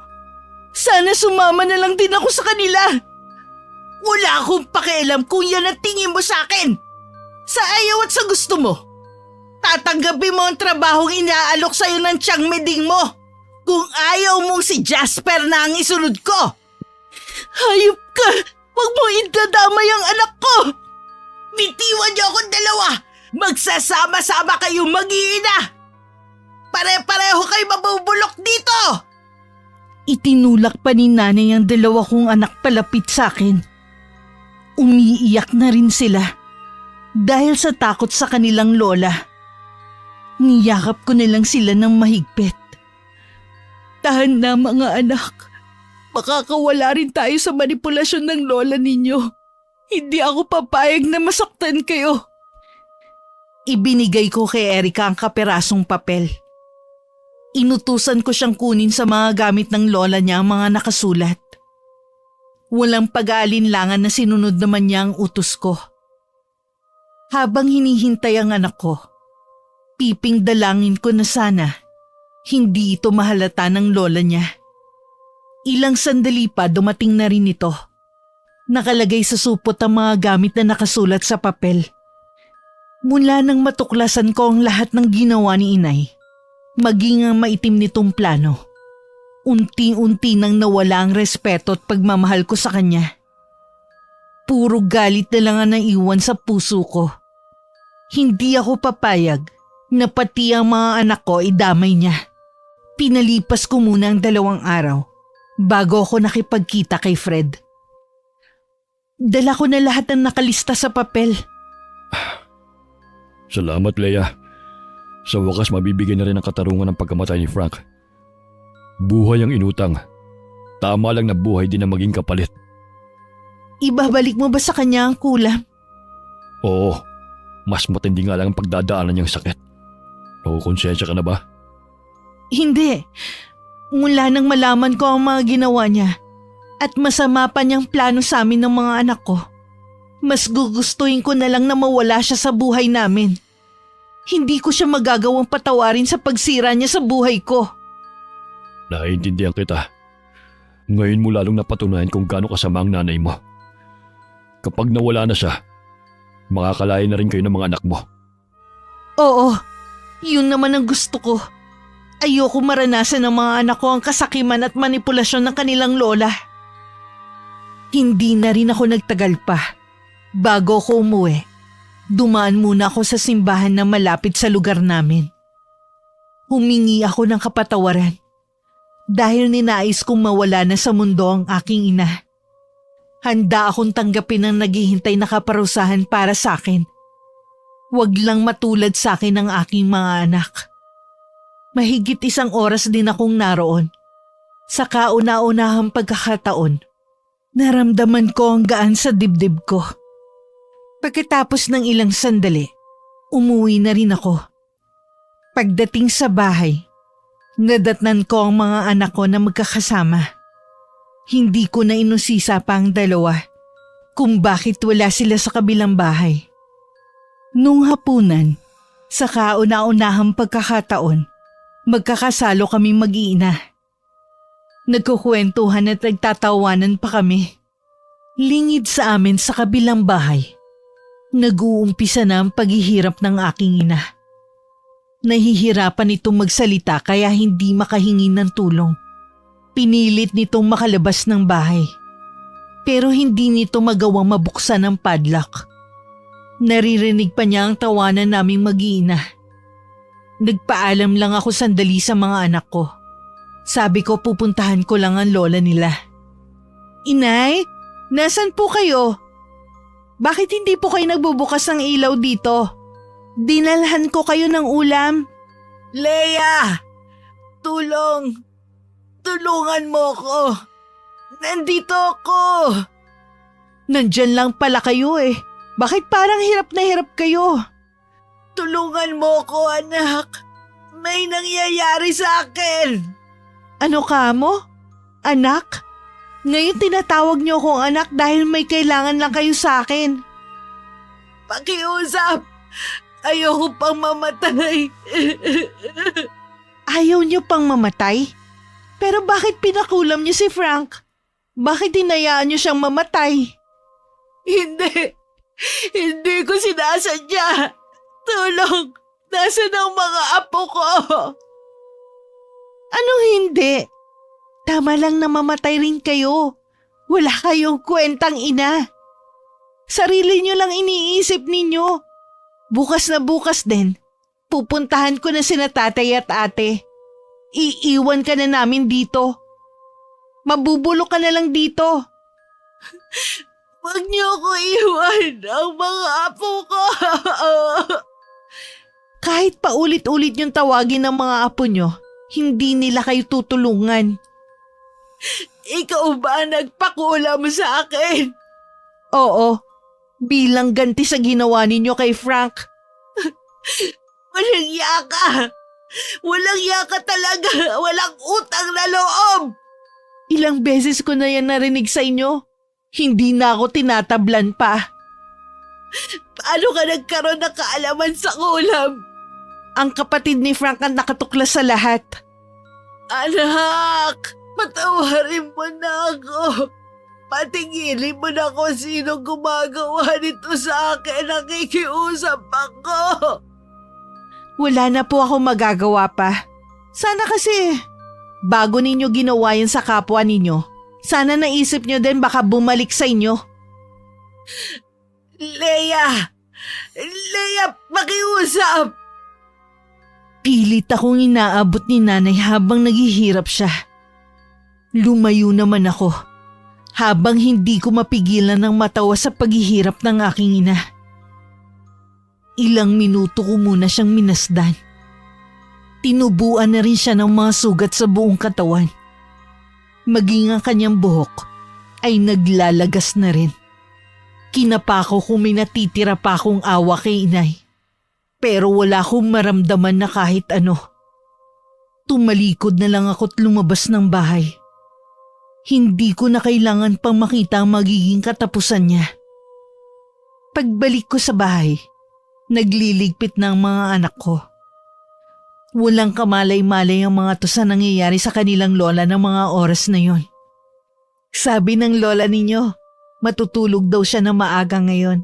Sana sumama na lang din ako sa kanila. Wala akong pakialam kung yan ang tingin mo sa akin. Sa ayaw at sa gusto mo. Tatanggapin mo ang trabahong inaalok sa'yo ng tiyang meding mo. Kung ayaw mong si Jasper na ang isunod ko. Hayop ka! Huwag mo idadamay ang anak ko! Bitiwan niyo akong dalawa! Magsasama-sama kayong mag-iina! Pare-pareho kayo mabubulok dito! Itinulak pa ni nanay ang dalawa kong anak palapit sa akin. Umiiyak na rin sila dahil sa takot sa kanilang lola. Niyakap ko nilang sila ng mahigpit. Tahan na mga anak. Makakawala rin tayo sa manipulasyon ng lola ninyo. Hindi ako papayag na masaktan kayo. Ibinigay ko kay Erica ang kaperasong papel. Inutusan ko siyang kunin sa mga gamit ng lola niya ang mga nakasulat. Walang pag-aalinlangan na sinunod naman niya ang utos ko. Habang hinihintay ang anak ko, piping dalangin ko na sana hindi ito mahalata ng lola niya. Ilang sandali pa dumating na rin ito. Nakalagay sa supot ang mga gamit na nakasulat sa papel. Mula nang matuklasan ko ang lahat ng ginawa ni inay, maging ang maitim nitong plano, unti-unti nang nawala ang respeto at pagmamahal ko sa kanya. Puro galit na lang ang naiwan sa puso ko. Hindi ako papayag na pati ang mga anak ko idamay niya. Pinalipas ko muna ang 2 araw bago ako nakipagkita kay Fred. Dala ko na lahat ng nakalista sa papel. Salamat, Leia. Sa wakas mabibigyan na rin ang katarungan ng pagkamatay ni Frank. Buhay ang inutang. Tama lang na buhay din ang maging kapalit. Ibabalik mo ba sa kanya ang kulam? Oo, mas matindi nga lang ang pagdadaanan niyang sakit. Nakukonsensya ka na ba? Hindi. Mula nang malaman ko ang mga ginawa niya at masama pa niyang plano sa amin ng mga anak ko, mas gugustuhin ko na lang na mawala siya sa buhay namin. Hindi ko siya magagawang patawarin sa pagsira niya sa buhay ko. Naiintindihan kita. Ngayon mo lalong napatunayan kung gaano kasama ang nanay mo. Kapag nawala na siya, makakalain na rin kayo ng mga anak mo. Oo, yun naman ang gusto ko. Ayoko maranasan ng mga anak ko ang kasakiman at manipulasyon ng kanilang lola. Hindi na rin ako nagtagal pa. Bago ako umuwi, dumaan muna ako sa simbahan na malapit sa lugar namin. Humingi ako ng kapatawaran dahil ninais kong mawala na sa mundo ang aking ina. Handa akong tanggapin ang naghihintay na kaparusahan para sa akin. Huwag lang matulad sa akin ang aking mga anak. Mahigit 1 oras din akong naroon. Sa kauna-unahang pagkakataon, naramdaman ko ang gaan sa dibdib ko. Pagkatapos ng ilang sandali, umuwi na rin ako. Pagdating sa bahay, Nadatnan ko ang mga anak ko na magkakasama. Hindi ko na inusisa pa ang dalawa kung bakit wala sila sa kabilang bahay. Nung hapunan, sa kauna-unahang pagkakataon, magkakasalo kaming mag-iina. Nagkukwentuhan at nagtatawanan pa kami. Lingid sa amin sa kabilang bahay, nag-uumpisa na ang paghihirap ng aking ina. Nahihirapan itong magsalita kaya hindi makahingi ng tulong. Pinilit nitong makalabas ng bahay. Pero hindi nito magawang mabuksan ang padlock. Naririnig pa niya ang tawanan naming mag-iina. Nagpaalam lang ako sandali sa mga anak ko. Sabi ko pupuntahan ko lang ang lola nila. Inay, nasan po kayo? Bakit hindi po kayo nagbubukas ng ilaw dito? Dinalhan ko kayo ng ulam. Leia! Tulong! Tulungan mo ko! Nandito ako! Nandyan lang pala kayo eh. Bakit parang hirap na hirap kayo? Tulungan mo ko, anak! May nangyayari sa akin! Ano ka mo? Anak? Ngayon tinatawag niyo akong anak dahil may kailangan lang kayo sa akin. Pakiusap! Ayoko pang mamatay. Ayaw niyo pang mamatay? Pero bakit pinakulam niyo si Frank? Bakit hinayaan niyo siyang mamatay? Hindi. Hindi ko sinasadya. Tulong. Nasaan ang mga apo ko? Anong hindi? Tama lang na mamatay rin kayo. Wala kayong kwentang ina. Sarili niyo lang iniisip ninyo. Bukas na bukas din, pupuntahan ko na sina tatay at ate. Iiwan ka na namin dito. Mabubulok ka na lang dito. Huwag niyo ako iwan ang mga apo ko. Kahit paulit-ulit yung tawagin ng mga apo nyo, hindi nila kayo tutulungan. Ikaw ba nagpakulam sa akin? Oo, bilang ganti sa ginawa ninyo kay Frank. Walang yaka! Walang yaka talaga! Walang utang na loob! Ilang beses ko na yan narinig sa inyo. Hindi na ako tinatablan pa. Paano ka nagkaroon ng kaalaman sa kulam? Ang kapatid ni Frank ang nakatuklas sa lahat. Anak! Patawarin mo na ako! Patigilin mo na kung sino gumagawa nito sa akin. Nakikiusap ako. Wala na po ako magagawa pa. Sana kasi, bago ninyo ginawa yan sa kapwa ninyo, sana naisip nyo din baka bumalik sa inyo. Leia! Leia, pakiusap! Pilit akong inaabot ni nanay habang naghihirap siya. Lumayo naman ako. Habang hindi ko mapigilan ng matawa sa paghihirap ng aking ina. Ilang minuto ko muna siyang minasdan. Tinubuan na rin siya ng mga sugat sa buong katawan. Maging ang kanyang buhok ay naglalagas na rin. Kinapa ko kung may natitira pa akong awa kay inay. Pero wala akong maramdaman na kahit ano. Tumalikod na lang ako't lumabas ng bahay. Hindi ko na kailangan pang makita ang magiging katapusan niya. Pagbalik ko sa bahay, nagliligpit na ang mga anak ko. Walang kamalay-malay ang mga to sa nangyayari sa kanilang lola ng mga oras na yon. Sabi ng lola ninyo, matutulog daw siya na maaga ngayon.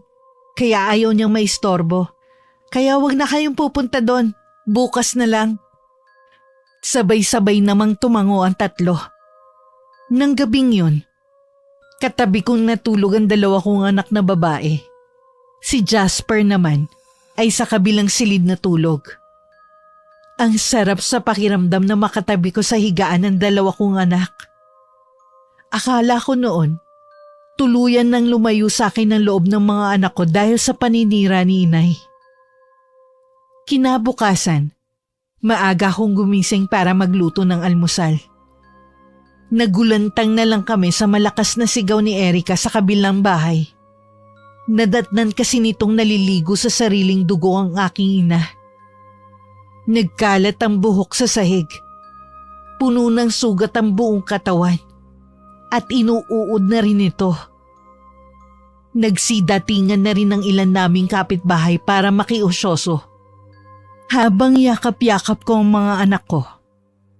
Kaya ayaw niyang maistorbo. Kaya wag na kayong pupunta doon. Bukas na lang. Sabay-sabay namang tumango ang tatlo. Nang gabing yun, katabi kong natulog ang dalawa kong anak na babae. Si Jasper naman ay sa kabilang silid na tulog. Ang sarap sa pakiramdam na makatabi ko sa higaan ng dalawa kong anak. Akala ko noon, tuluyan nang lumayo sa akin ang loob ng mga anak ko dahil sa paninira ni inay. Kinabukasan, maaga akong gumising para magluto ng almusal. Nagulantang na lang kami sa malakas na sigaw ni Erica sa kabilang bahay. Nadatnan kasi nitong naliligo sa sariling dugo ang aking ina. Nagkalat ang buhok sa sahig Puno ng sugat ang buong katawan at inuuod na rin ito. Nagsidatingan na rin ang ilan naming kapitbahay para makiusyoso. Habang yakap-yakap ko ang mga anak ko,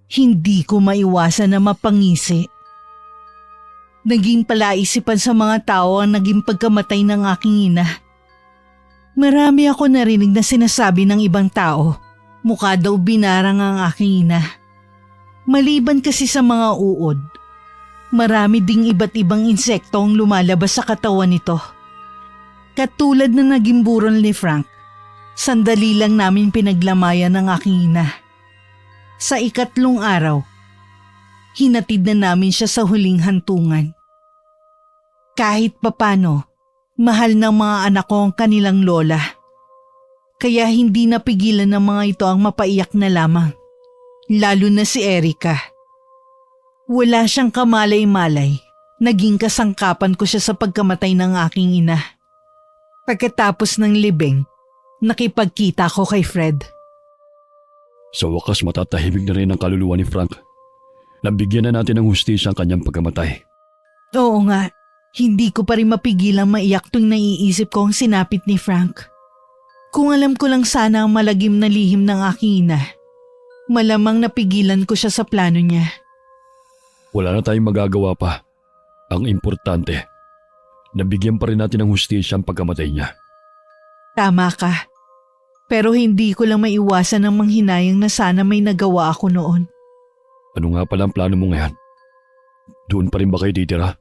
hindi ko maiwasan na mapangisi. Naging palaisipan sa mga tao ang naging pagkamatay ng aking ina. Marami ako narinig na sinasabi ng ibang tao, mukha daw binarang ang aking ina. Maliban kasi sa mga uod, marami ding iba't ibang insekto ang lumalabas sa katawan nito. Katulad na naging burol ni Frank, sandali lang namin pinaglamayan ng aking ina. Sa ikatlong araw, hinatid na namin siya sa huling hantungan. Kahit papano, mahal ng mga anak ko ang kanilang lola. Kaya hindi napigilan ng mga ito ang mapaiyak na lamang, lalo na si Erica. Wala siyang kamalay-malay, naging kasangkapan ko siya sa pagkamatay ng aking ina. Pagkatapos ng libing, nakipagkita ko kay Fred. Sa wakas matatahimik na rin ang kaluluwa ni Frank. Nabigyan na natin ng hustisya ang kanyang pagkamatay. Oo nga, hindi ko pa rin mapigilang maiyak tuwing naiisip ko ang sinapit ni Frank. Kung alam ko lang sana ang malagim na lihim ng aking ina, malamang napigilan ko siya sa plano niya. Wala na tayong magagawa pa. Ang importante, nabigyan pa rin natin ng hustisya ang pagkamatay niya. Tama ka. Pero hindi ko lang maiwasan ang manghinayang na sana may nagawa ako noon. Ano nga pala ang plano mo ngayon? Doon pa rin ba kayo titira?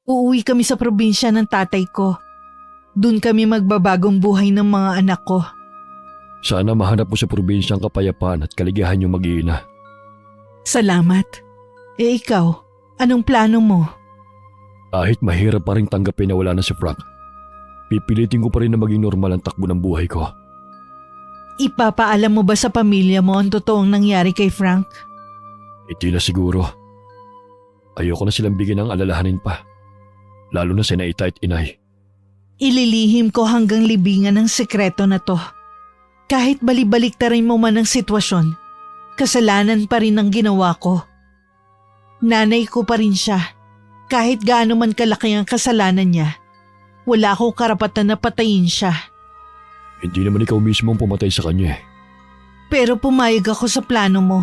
Uuwi kami sa probinsya ng tatay ko. Doon kami magbabagong buhay ng mga anak ko. Sana mahanap mo sa probinsya ang kapayapaan at kaligayahan yung mag-iina. Salamat. Ikaw, anong plano mo? Kahit mahirap pa rin tanggapin na wala na si Frank, pipilitin ko pa rin na maging normal ang takbo ng buhay ko. Ipapaalam mo ba sa pamilya mo ang totoong nangyari kay Frank? Hindi na siguro. Ayoko na silang bigyan ng alalahanin pa. Lalo na sina Ita at Inay. Ililihim ko hanggang libingan ang sekreto na to. Kahit balibaliktarin mo man ang sitwasyon, kasalanan pa rin ang ginawa ko. Nanay ko pa rin siya. Kahit gaano man kalaki ang kasalanan niya, wala akong karapatan na patayin siya. Hindi naman ikaw mismo ang pumatay sa kanya eh. Pero pumayag ako sa plano mo.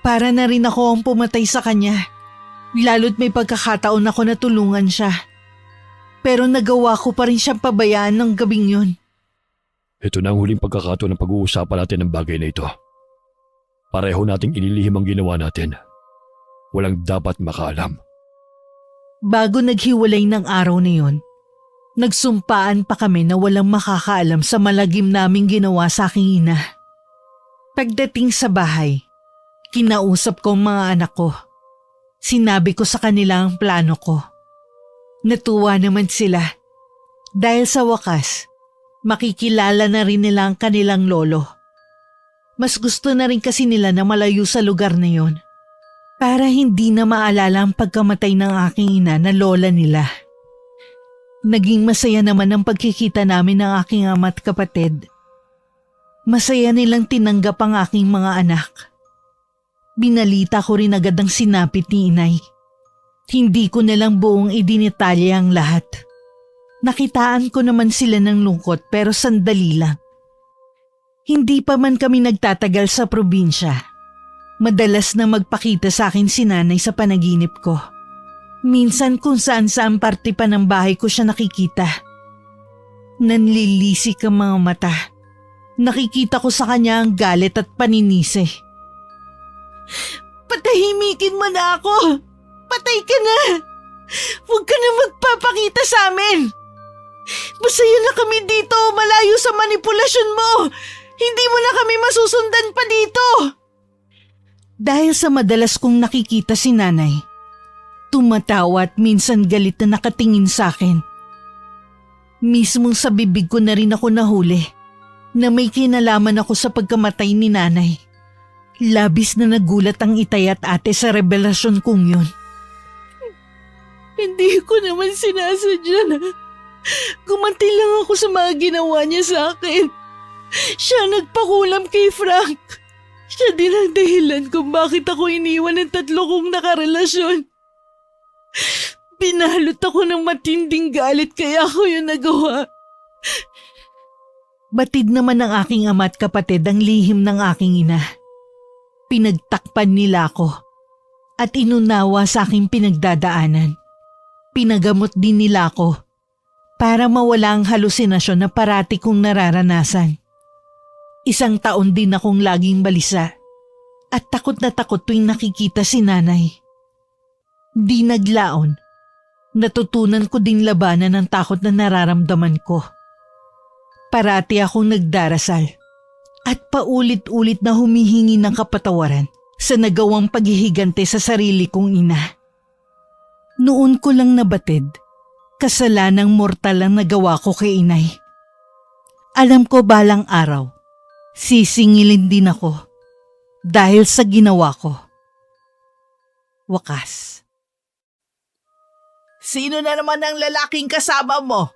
Para na rin ako ang pumatay sa kanya. Lalo't may pagkakataon ako na tulungan siya. Pero nagawa ko pa rin siyang pabayaan ng gabing yun. Ito na ang huling pagkakataon ng pag-uusapan natin ng bagay na ito. Pareho nating inilihim ang ginawa natin. Walang dapat makaalam. Bago naghiwalay ng araw na yun, nagsumpaan pa kami na walang makakaalam sa malagim naming ginawa sa aking ina. Pagdating sa bahay, kinausap ko ang mga anak ko. Sinabi ko sa kanila ang plano ko. Natuwa naman sila dahil sa wakas, makikilala na rin nila ang kanilang lolo. Mas gusto na rin kasi nila na malayo sa lugar na yon para hindi na maalala ang pagkamatay ng aking ina na lola nila. Naging masaya naman ang pagkikita namin ng aking ama at kapatid. Masaya nilang tinanggap ang aking mga anak. Binalita ko rin agad ang sinapit ni Inay. Hindi ko nalang buong idinitalya ang lahat. Nakitaan ko naman sila ng lungkot pero sandali lang. Hindi pa man kami nagtatagal sa probinsya. Madalas na magpakita sa akin si nanay sa panaginip ko. Minsan kung saan-saan parte pa ng bahay ko siya nakikita. Nanlilisik ang mga mata. Nakikita ko sa kanya ang galit at paninisi. Patahimikin mo na ako! Patay ka na! Huwag ka na magpapakita sa amin! Masaya na kami dito, malayo sa manipulasyon mo! Hindi mo na kami masusundan pa dito! Dahil sa madalas kong nakikita si nanay, tumatawa at minsan galit na nakatingin sa akin. Mismong sa bibig ko na rin ako nahuli na may kinalaman ako sa pagkamatay ni nanay. Labis na nagulat ang Itay at ate sa revelasyon kong yun. Hindi ko naman sinasadya na gumanti lang ako sa mga ginawa niya sa akin. Siya nagpakulam kay Frank. Siya din ang dahilan kung bakit ako iniwan ng 3 kong nakarelasyon. Pinalot ako ng matinding galit kaya ako yung nagawa. Batid naman ng aking ama at kapatid ang lihim ng aking ina. Pinagtakpan nila ako at inunawa sa aking pinagdadaanan. Pinagamot din nila ako para mawala ang halusinasyon na parati kong nararanasan. 1 taon din akong laging balisa at takot na takot tuwing nakikita si nanay. Di naglaon, natutunan ko din labanan ang takot na nararamdaman ko. Parati akong nagdarasal at paulit-ulit na humihingi ng kapatawaran sa nagawang paghihigante sa sarili kong ina. Noon ko lang nabatid, kasalanang mortal ang nagawa ko kay inay. Alam ko balang araw, sisingilin din ako dahil sa ginawa ko. Wakas. Sino na naman ang lalaking kasama mo?